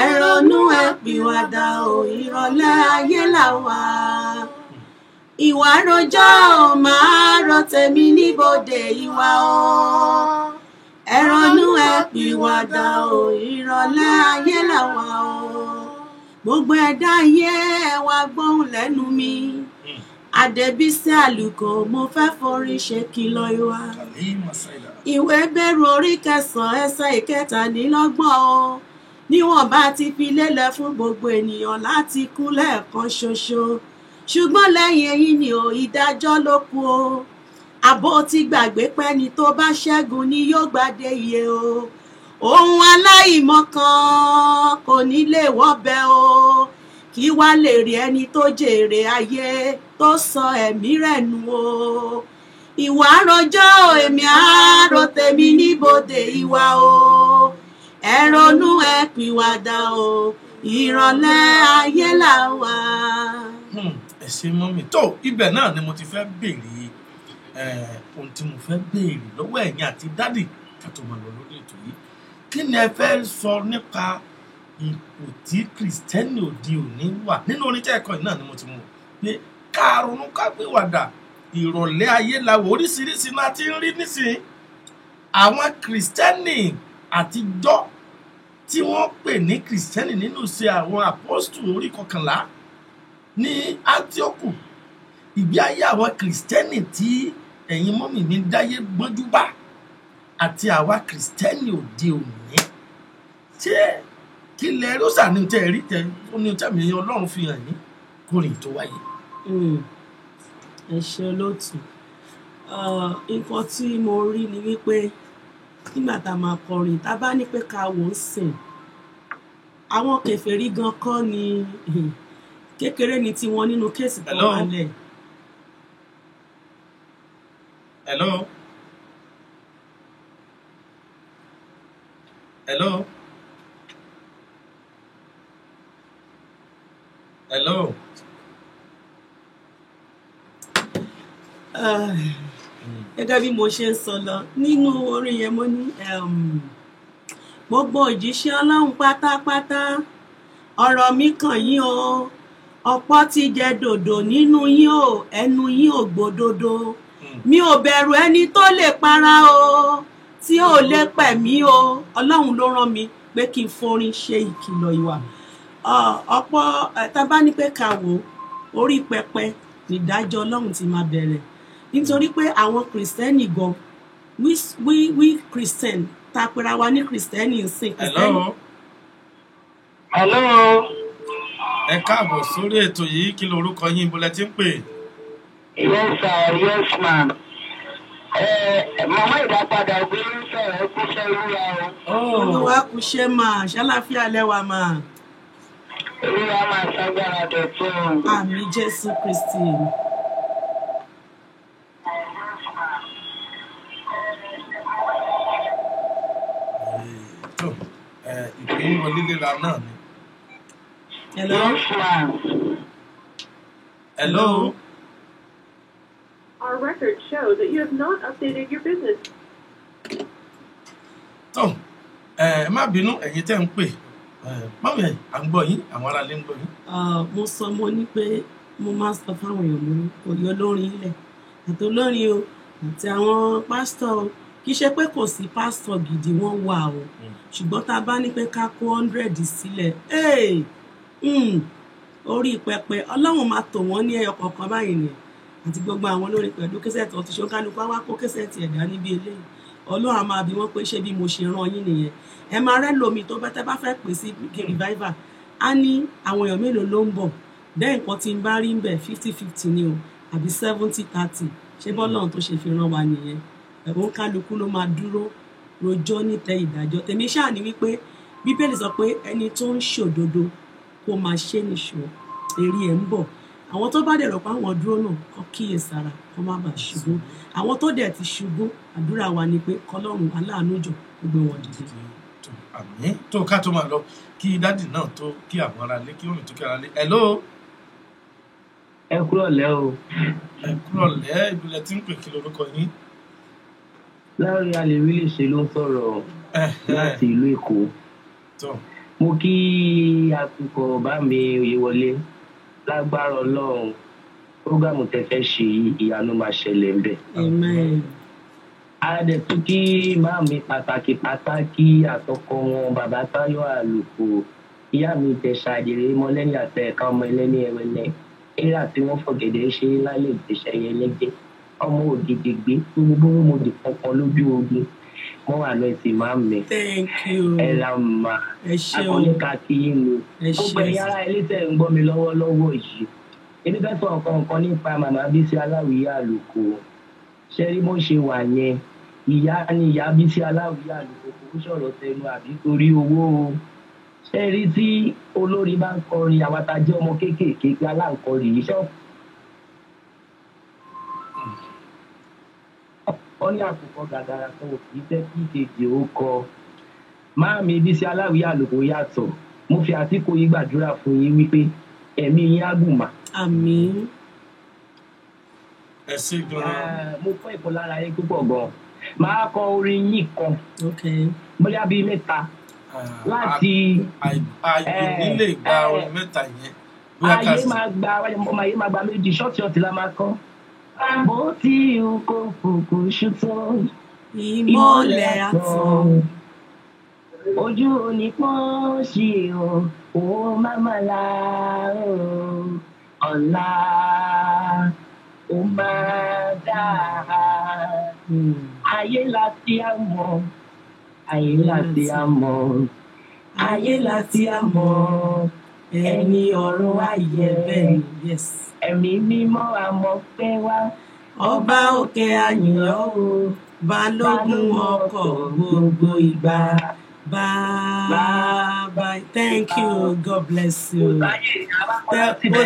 Ẹ ronú àpìwàdà o, ìrọ̀lẹ́ ayé là wà. Ìwà rojọ́ ò máa rọ tèmi níbodè ìwà o. Ẹ ronú àpìwàdà o, ìrọ̀lẹ́ ayé là wà o. Gbogbo ẹ̀dá ayé ẹ wá gbóhùn lẹ́nu mi. Adébísí Àlùkò mo fẹ́ forin ṣe kìlọ̀ ìwà. Ìwé Bẹ́rù orí 9 ẹsẹ̀ 17 o. Níwọ̀n bá ti fi lélẹ̀ fún gbogbo ènìyàn láti kú lẹ́ẹ̀kan ṣoṣo. Ṣùgbọ́n lẹ́yìn èyí ni o ìdájọ́ ló kù o. Àbó ti gbàgbé pẹ́ni tó bá ṣẹ́gun ni yóò gbadé iye o. Ohun aláìmọ̀kan kò ní lè wọ́bẹ̀ o. Kí wá lè rí ẹni tó jèrè ayé tó sọ ẹ̀mí rẹ̀ nù o. ìwà rojọ́ èmi àárò tèmi níbodè ìwà o ẹ ronú ẹ pìwàdà o ìrọ̀lẹ́ ayé là wà. Ẹ ṣé mọ́mì tó ibẹ̀ náà ni mo ti fẹ́ béèrè ohun tí mo fẹ́ béèrè lọ́wọ́ ẹ̀yin àti dádì ká tó máa lọ lórí ètò yìí kí ni ẹ fẹ́ sọ nípa ipò tí kìrìsìtẹ́nì òde òní wà nínú oníṣẹ́ ẹ̀kọ́ yìí náà ni mo ti mọ̀ pé ká ronú ká pìwàdà ìrọ̀lẹ́ ayé la wò oríṣiríṣi náà ti ń rí nísìnyí àwọn kìrìsìtẹ́nì àtijọ́ tí wọ́n pè ní kìrìsìtẹ́nì nínú iṣẹ́ àwọn àpọ́stù orí 11 ní Áńtíókù ìgbé ayé àwọn kìrìsìtẹ́nì tí ẹ̀yin mọ́mì mi dáyé gbọ́njú bá àti àwa kìrìsìtẹ́nì òde òní ṣé kí lẹ rọ́ṣà ní tẹ́ rí tẹ ó ní tẹ́mi Ọlọ́run fi hàn yín kórìn tó wáyé. Ẹ ṣé olóòtú nǹkan tí mo rí ni wípé nígbà tá a máa kọrin tá a bá ní pé ká wò ó sìn àwọn kèfèrí gan kọ́ ni kékeré ni tiwọn nínú kéèsì tó wà lẹ̀. Hello. Hello. Hello. Gẹ́gẹ́ bí mo ṣe ń sọ lọ nínú orin yẹn mo ní gbogbo òjíṣẹ́ Ọlọ́run pátápátá ọ̀rọ̀ mi kàn yín o ọ̀pọ̀ ti jẹ dòdò nínú yín o ẹnu yín ò gbódòdó mi ò bẹ̀rù ẹni tó lè para o tí ò lè pẹ̀mí o Ọlọ́run ló rán mi pé kí n forin ṣe ìkìlọ̀ ìwà ọ̀pọ̀ tá bá ní pé ká wò orí pẹpẹ nídájọ́ Ọlọ́run ti máa bẹ̀rẹ̀ nítorí pé àwọn kìrìsìtẹ́nì gan we Christian tá pera wa ní kìrìsìtẹ́nì ń sìn kìrìsìtẹ́nì. Hello. Ẹ káàbọ̀ sórí ètò yìí kí lorúkọ yín ibo lẹ ti ń pè. Yes sir, yes ma'am. Màmá ìdápadà ògbélé ń sọ̀rọ̀ ẹ kú ṣẹ́ olúwa o. Olúwa kú ṣẹ́ máa ṣàlàáfíà lẹ́wà máa. Olúwa máa ṣàgbára dọ̀tún. Àmín Jésù Kristi. Ìpè ń wọlé léra náà ni. Hello. Yes ma'am. Hello. Our records show that you have not updated your business. Tó ẹ má bínú ẹ̀yin tẹ́ ń pè mọ́mí à ń gbọ́ yín àwọn aráalé ń gbọ́ yín. Mo sọ mo ní pé mo máa sọ fáwọn èèyàn mo ní kò yọ olórin ilẹ̀ àti olórin o àti àwọn pásítọ̀ o kì í ṣe pé kò sí pásítọ̀ gidi wọ́n wà o ṣùgbọ́n tá a bá ní pé ká kó 100 sílẹ̀ orí pẹpẹ Ọlọ́run máa tò wọ́n ní ẹyọ kọ̀ọ̀kan báyìí ni àti gbogbo àwọn olórin pẹ̀lú kẹsẹ̀tì ọtí ṣó kálukú wá kó kẹsẹ̀tì ẹ̀dá níbi eléyìí Ọlọ́run á máa bi wọ́n pé ṣé bí mo ṣe rán yín nìyẹn ẹ máa rẹ́ lómi tó bẹ́tẹ́ bá fẹ́ pè sí revival á ní àwọn èèyàn mélòó ló ń bọ̀ bẹ́ẹ̀ nǹkan tí ń bá rí ń bẹ̀ 50-50 ni o àbí 70-30 ṣé bọ́lọ́run tó ṣe fi rán wa nìyẹn ẹ̀wọ̀n kálukú ló máa dúró rojọ́ nítẹ́ ìdájọ́ tèmi ṣáà ní wípé Bíbélì sọ pé ẹni tó ń ṣòdodo kó máa ṣe nìṣó èrè ẹ̀ ń bọ̀ àwọn tó bá dẹ̀rọ̀ pé àwọn dúró náà kọ́ kíyè sára kọ́ má bàa ṣubú àwọn tó dẹ̀ ti ṣubú àdúrà wa ni pé kọ́lọ́run aláàánú jọ gbogbo wọn dìde. Àmín tó ká tó máa lọ kí dádì náà tó kí àwọn aráalé kí òmìn tó kí aráalé. Hello. Ẹ kúrọ̀lẹ́ o. Ẹ kúrọ̀lẹ́ ìbílẹ̀ tí ń pè kí lorúkọ yín. Láàrin alèrí lè ṣe ló ń sọ̀rọ̀ láti ìlú Èkó. Mo kí atukọ̀ bá mi Oyèwọlé lágbára Ọlọ́run prógámù tẹ́ fẹ́ ṣe ìyanu máa ṣẹlẹ̀ ńbẹ̀. Amen. Adẹ̀ tún kí máa mi pàtàkì àtọkọ wọn bàbá Táyọ̀ Àlùkò ìyá mi Ìjẹ̀ṣà àjèrè mọ́lẹ́ni àtẹ̀ẹ̀ká ọmọ ẹlẹ́ni ẹ̀wẹ̀lẹ̀ eré àti wọ́n fọ̀gẹ̀dẹ̀ ṣe lálẹ́ ìgbésẹ̀ yẹn lẹ́gbẹ́ ọmọ ògidì gbé gbogbo mo dì kankan lójú ogun mo wà lọ sí máa mẹ. Thank you. Ẹ la mà akọ́níkà kí yín ni gbogbo ẹ̀yà ara ilé tẹ̀ ń gbọ́ mi lọ́wọ́lọ́wọ́ yìí ebi fẹ́ sọ nǹkan nípa màmá Bísí Aláwìyé Àlùkò ṣe rí bó ṣe wà yẹn ìyá ni ìyá Bísí Aláwìyé Àlùkò kò sọ̀rọ̀ tẹnu àbí torí owó o ṣe rí tí olórin bá ń kọrin àwọn àtàjẹ́ ọmọ kéékèèké pé aláǹkọrin yìí ṣọ́ọ̀bù. wọ́n ní àkùkọ gàgàrà kan ò kì í fẹ́ kí ìkejì ó kọ. Máàmi Bísí Aláwìyé Àlùkò yàtọ̀. Mo fi àsìkò yìí gbàdúrà fún yín wípé ẹ̀mí yín á gùn mà. Àmín. ẹ ṣé gan-an. Mo fẹ́ ìkọ́ lára yín púpọ̀ gan-an. Màá kọ orin yìí kan. Bóyá bíi mẹ́ta. Láti ààyè nílé ìgbà orin mẹ́ta yẹn. Ayé máa gba méjì ṣọ́ọ̀tì la máa kọ́. Bó ti ń kó kòkó ṣútó. Ìmọ́lẹ̀ àtàn. Ojú òní pọ́n ṣì ó máma la ọ̀la ó máa dá. Ayé láti àmọ́, ayé láti àmọ́, ayé láti àmọ́. Ẹni ọ̀run ayé bẹ́ẹ̀ ni. Ẹ̀mí mímọ́ àmọ́ pé wá. Ọba òkè àyìnlọ́ o, balógun ọkọ̀ gbogbo ìgbà. Bye. Thank you. God bless you. Ó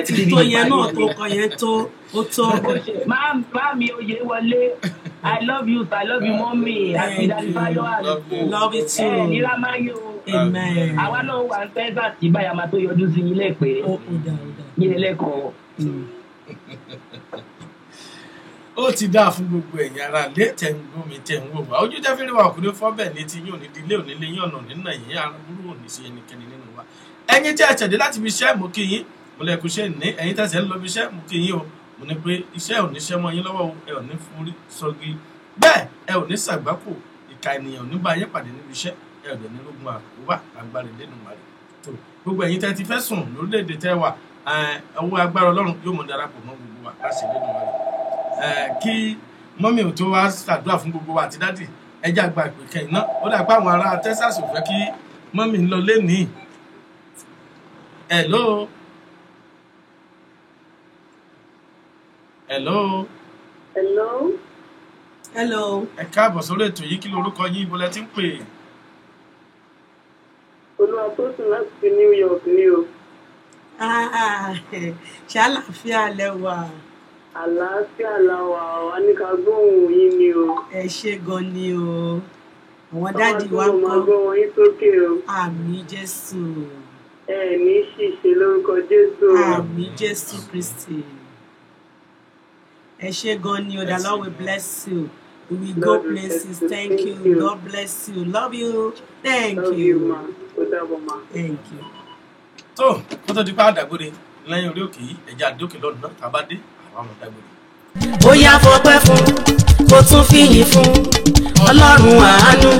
ti tó yẹn náà tó kọ yẹn tó ó tó. Máàmi oyè wọlé. I love you, mommy. Àti Dàdífáyọ̀ Àlùkò. Love you too. Nílá máa yọ. Amen. Àwa náà wà ń fẹ́ sàtì báyà máa tó yọjú sí ilé pé ní ẹlẹ́kọ̀ọ́. Ó ti dáa fún gbogbo ẹ̀yin ará ilé tẹ̀ ń gbọ́ mi tẹ̀ ń wò wá. Ojú jẹ́ fẹ́rẹ́ wa kò ní fọ́ bẹ́ẹ̀ ní ti yín òní dílé òní lé yín ọ̀nà nínú ẹ̀yìn arúgbó òní sí ẹnikẹ́ni nínú wa. Ẹ̀yin tí ẹ tẹ̀dé láti fi iṣẹ́ mú kí yín, mo lè kú iṣẹ́ ní ẹ̀yin tẹ̀sẹ̀ ń lọ bí iṣẹ́ mú kí yín o. Mo ní pé iṣẹ́ ò ní ṣẹ́ mọ́ yín lọ́wọ́ o, ẹ ò ní forí sọ́gi. Bẹ́ẹ̀ ẹ ò ní ṣàgbákò, ìka ènìyàn ò ní bá yín pàdé níbi iṣẹ́, ẹ ò dẹ̀ ní rógun àkóbá agbára Elédùmarè. Tó gbogbo ẹ̀yin tẹ́ ti fẹ́ sùn lórílẹ̀-èdè tẹ́ wà, ọwọ́ agbára Ọlọ́run yóò mọ̀ darapọ̀ mọ́ gbogbo wa láti Elédùmarè. Kí mọ́mí ò tó wá ṣàdúrà fún gbogbo wa àti dádì ẹjẹ́ àgbà ìpè kẹ́yìn náà ó dà pé àwọn ará Texas ò fẹ́ kí mọ́mí ń lọ lénìí. Hello. Ẹ káàbọ̀ sórí ètò yìí, kí lorúkọ yín, ibo lẹ ti ń pè? Olúwa tó sùn láti New York ni o. Ṣàlàáfíà lẹ́wà. Àlàáfíà làwà wá ní ká gbóhùn yín ni o. Ẹ ṣé gan ni o. Àwọn dáàdì wa ń máa gbọ́ wọn yín sókè o. Àmín Jésù. Ẹ ní ṣìṣe lórúkọ Jésù. Àmín Jésù Kristi. Ẹ ṣé gan ni o. The Lord will bless you. We will go places. Thank you. God bless you. Love you. Thank you. Ma. Ó dàbọ̀ ma. Thank you. Tó kó tó di pa àdàgbòde lẹ́yìn orí òkè yìí ẹ̀jẹ̀ àdókè lọ́dún náà tá a bá dé àwọn àmọ̀ àdàgbòde. Ó yá fọpẹ́ fún kó tún fìyìn fún Ọlọ́run àánú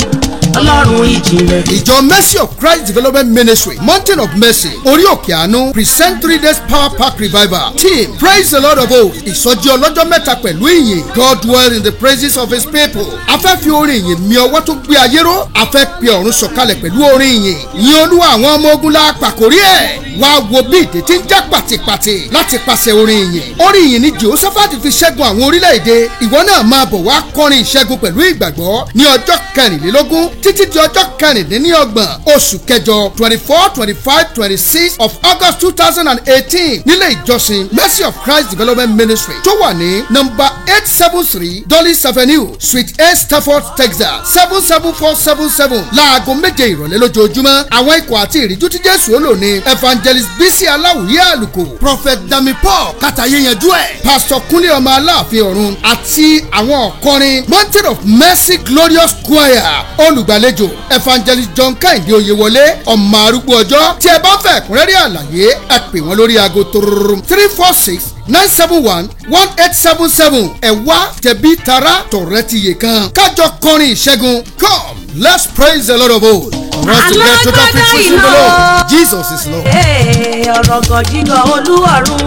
Ọlọ́run ìjìnlẹ̀. Ìjọ Mercy of Christ Development Ministry Mountain of Mercy Orí Òkè Àánú present 3 days power pack revival team praise the Lord of hosts. Ìsọjí ọlọ́jọ́ mẹ́ta pẹ̀lú ìyìn. God dwell in the praises of his people. A fẹ́ fi orin ìyìn mi ọwọ́ tó gbé ayé ró. A fẹ́ pe ọ̀run sọ̀kalẹ̀ pẹ̀lú orin ìyìn. Yìn Olúwa àwọn ọmọ ogun la pàkórí ẹ̀. Wá wo bí ìdè tí ń já pàtìpàtì láti pàṣẹ orin ìyìn. Orin ìyìn ni Jehoshaphat fi ṣẹ́gun àwọn orílẹ̀-èdè. Ìwọ náà máa bọ̀ wá kọrin ìṣẹ́gun pẹ̀lú ìgbàgbọ́ ní ọjọ́ kẹrìnlélógún títí di ọjọ́ kẹrìndínlọ́gbọ̀n oṣù kẹjọ 24, 25, 26 of August 2018 nílé ìjọsìn Mercy of Christ Development Ministry tó wà ní nọ́mbà 873 Dulles Avenue Suite A Stafford Texas 77477 láago méje ìrọ̀lẹ́ lójoojúmọ́. Àwọn ikọ̀ àti ìríjú tí Jésù ó lò ní Evangelist Bísí Aláwìyé Àlùkò, Prophet Dami Paul Kàtàyéyanjú ẹ̀, Pastor Kúnlé ọmọ Aláàfin ọ̀run àti àwọn ọ̀kọrin Mountain of Mercy Glorious Choir. Olùgbàlejò Evangelist John Kẹ́hìndé Oyèwọlé ọmọ arúgbó ọjọ́. Tí ẹ bá fẹ́ ẹ̀kúnrẹ́rẹ́ àlàyé ẹ pè wọ́n lórí aago 346-971-1877. ẹ wá tẹ̀bí tara tọ̀rẹ́ ti yè kan kájọ kọrin ìṣẹ́gun. Come, let's praise the Lord of hosts. Run to get total victory in the Lord. Jesus is Lord. Ọ̀rọ̀ gọ̀jígọ̀ Olúwarun.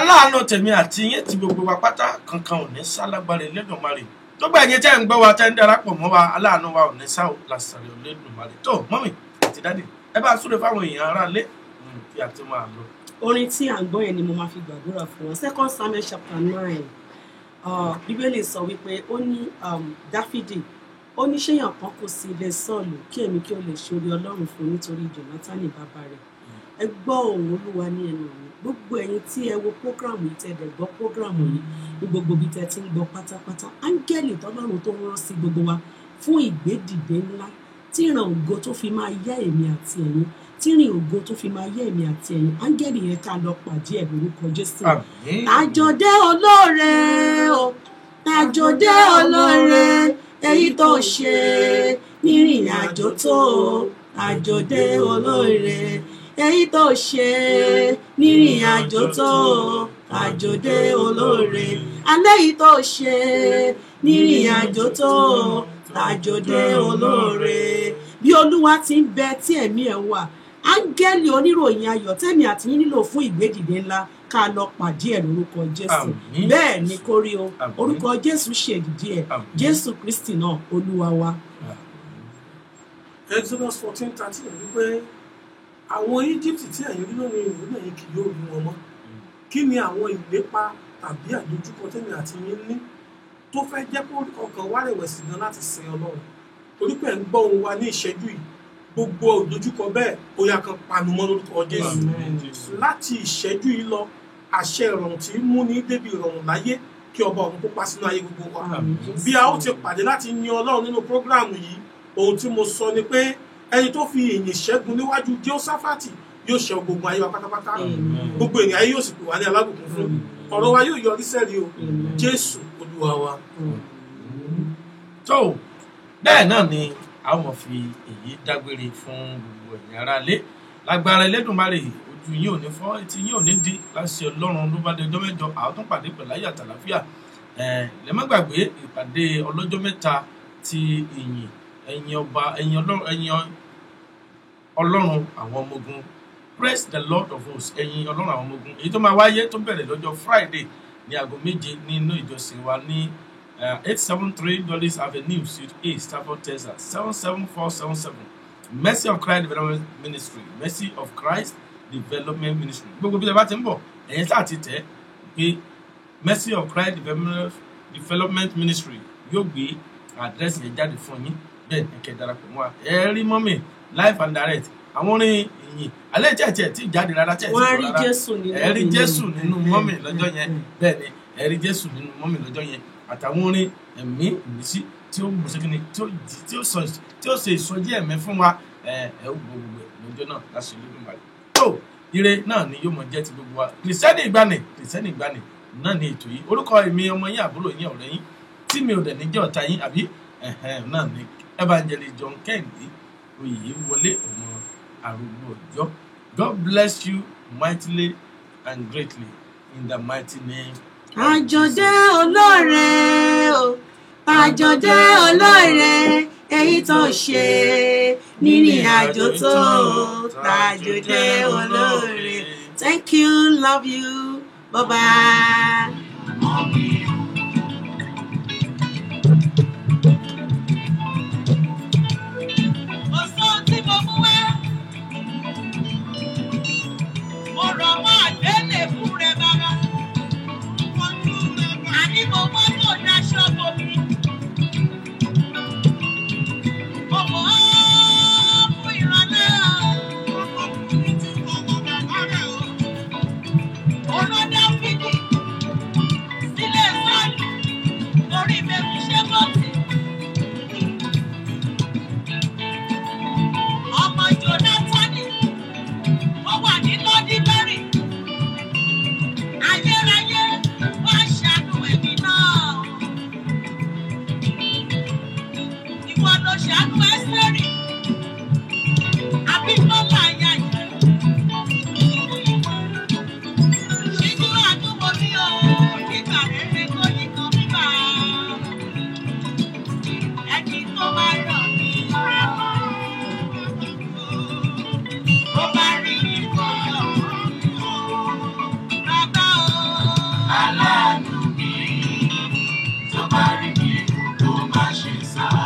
aláàánú tèmi àti yín ti gbogbo wa pátá kankan ò ní sálágbára Elédùmarè tó gbà yín tẹ́ ń gbọ́ wa tẹ́ ń darapọ̀ mọ́ wa aláàánú wa ò ní sá o lásàrè Elédùmarè tó mọ́mì àti dádì ẹ bá súre fáwọn èèyàn ará lé kí a ti máa lọ. Orin tí à ń gbọ́ yẹn ni mo máa fi gbàdúrà fún wọn. 2 Samuel chapter 9 Bíbélì sọ wípé ó ní Dáfídì ó ní ṣéyàn kan kò sí ilé Sọ́ọ̀lù kí èmi kí ó lè ṣoore Ọlọ́run fún nítorí Jónátánì bàbá rẹ̀. Ẹ gbọ́ ohùn Olúwa ní ẹnu mi. Gbogbo ẹ̀yin tí ẹ wo prógráàmù yìí tẹ́ dẹ̀ gbọ́ prógráàmù yìí ní gbogbo ibi tẹ́ ti ń gbọ́ pátápátá. Áńgẹ́lì tọ́lọ́run tó rán sí gbogbo wa fún ìgbédìde ńlá tí ìran ògo tó fi máa yá èmi àti ẹ̀yin tí ìrìn ògo tó fi máa yá èmi àti ẹ̀yin áńgẹ́lì yẹn ká lọ pàdé ẹ̀ lórúkọ Jésù. Àjọ̀dé olóore o àjọ̀dé olóore èyí tó ṣe nírìn àjò tó àjọ̀dé olóore èyí tó ṣe nírìn àjò tó àjọ̀dé olóore alẹ́ yìí tó ṣe nírìn àjò tó àjọ̀dé olóore bí Olúwa ti ń bẹ tí ẹ̀mí ẹ̀ wà áńgẹ́lì oníròyìn ayọ̀ tẹ́mi àti yín nílò fún ìgbédìde ńlá ká lọ pàdé ẹ̀ lórúkọ Jésù bẹ́ẹ̀ ni kó rí o orúkọ Jésù ṣèdìdí ẹ̀ Jésù Kristi náà Olúwa wa. Exodus 14:13 wípé àwọn Egypt tí ẹ̀yin rí lónìí ìlú lẹ́yìn kì yóò rí wọn mọ́. Kí ni àwọn ìlépa tàbí àdójúkọ tẹ́mi àti yín ní tó fẹ́ jẹ́ kó ọkàn wá rẹ̀wẹ̀sì gan láti sin Ọlọ́run torí pé ń gbọ́ ohùn wa ní ìṣẹ́jú yìí gbogbo òdojúkọ bẹ́ẹ̀ ó yá kan panu mọ́ lórúkọ Jésù láti ìṣẹ́jú yìí lọ àṣẹ ìrọ̀rùn tí ń mú ní débi ìrọ̀rùn láyé kí ọba ọ̀run kó pa sínú ayé gbogbo wa bí a ó ti pàdé láti yin Ọlọ́run nínú prógráàmù yìí ohun tí mo sọ ni pé ẹni tó fi ìyìn ṣẹ́gun níwájú Jósáfátì yóò ṣe gbogbo ayé wa pátápátá gbogbo ènìyàn ayé yóò sì pè wá ní alábùkún fún ọ̀rọ̀ wa yóò yọrí sẹ́rí o Jésù Olúwa wa. tó bẹ́ẹ̀ náà ni a ó mọ̀ fi èyí dágbére fún gbogbo ẹ̀yin ará lé lágbára Elédùmarè ojú yín ò ní fọ́ etí yín ò ní di láṣẹ Ọlọ́run ló bá dé ọjọ́ mẹ́jọ àwọn tó pàdé pẹ̀lú ayé àtàlàfíà lẹ́mọ́gbàgbé ìpàdé ọlọ́jọ́ mẹ́ta ti ìyìn ẹ̀yin ọba ẹ̀yin Ọlọ́run àwọn ọmọ ogun praise the Lord of hosts ẹ̀yin Ọlọ́run àwọn ọmọ ogun èyí tó máa wáyé tó bẹ̀rẹ̀ lọ́jọ́ Friday ní aago 7 nínú ìjọsìn wa ní 873 Dulles Avenue Suite A Stafford Texas 77477 Mercy of Christ Development Ministry Mercy of Christ Development Ministry gbogbo bí ẹ bá ti ń bọ̀ ẹ̀yin sáà ti tẹ̀ pé Mercy of Christ Development Ministry yóò gbé àdírẹ́sì yẹn jáde fún yín bẹ́ẹ̀ ni kẹ́ darapọ̀ mọ́ wa ẹ rí mọ́mì live and direct àwọn orin ìyìn alẹ́ tí tí jáde rárá tí ẹ̀ tí wọ́n ẹ rí Jésù nínú mọ́mì lọ́jọ́ yẹn bẹ́ẹ̀ ni ẹ rí Jésù nínú mọ́mì lọ́jọ́ yẹn àtàwọn orin ẹ̀mí ìmísí tí ó mùsùlùmí tí ó ṣe ìsọjí ẹ̀mí fún wa ẹ ó gbogbo ẹ̀ lọ́jọ́ náà láti Olódùmarè tó ire náà ni yóò mọ̀ jẹ́ ti gbogbo wa kìrìsìtẹ́nì ìgbàanì náà ni ètò yìí orúkọ èmi ọmọ yín àbúrò yín ọ̀rẹ́ yín tí mi ò dẹ̀ ní jẹ́ ọ̀tá yín àbí náà ni Evangelist John Kẹ́hìndé Oyèwọlé ọmọ arúgbó ọjọ́. God bless you mightily and greatly in the mighty name. Àjọ̀dé olóore o àjọ̀dé olóore èyí tó ṣe nírìn àjò tó àjọ̀dé olóore. Thank you, love you, bye bye. Sílẹ̀ aláàánú mi tó bá rí mi kó má ṣe sá.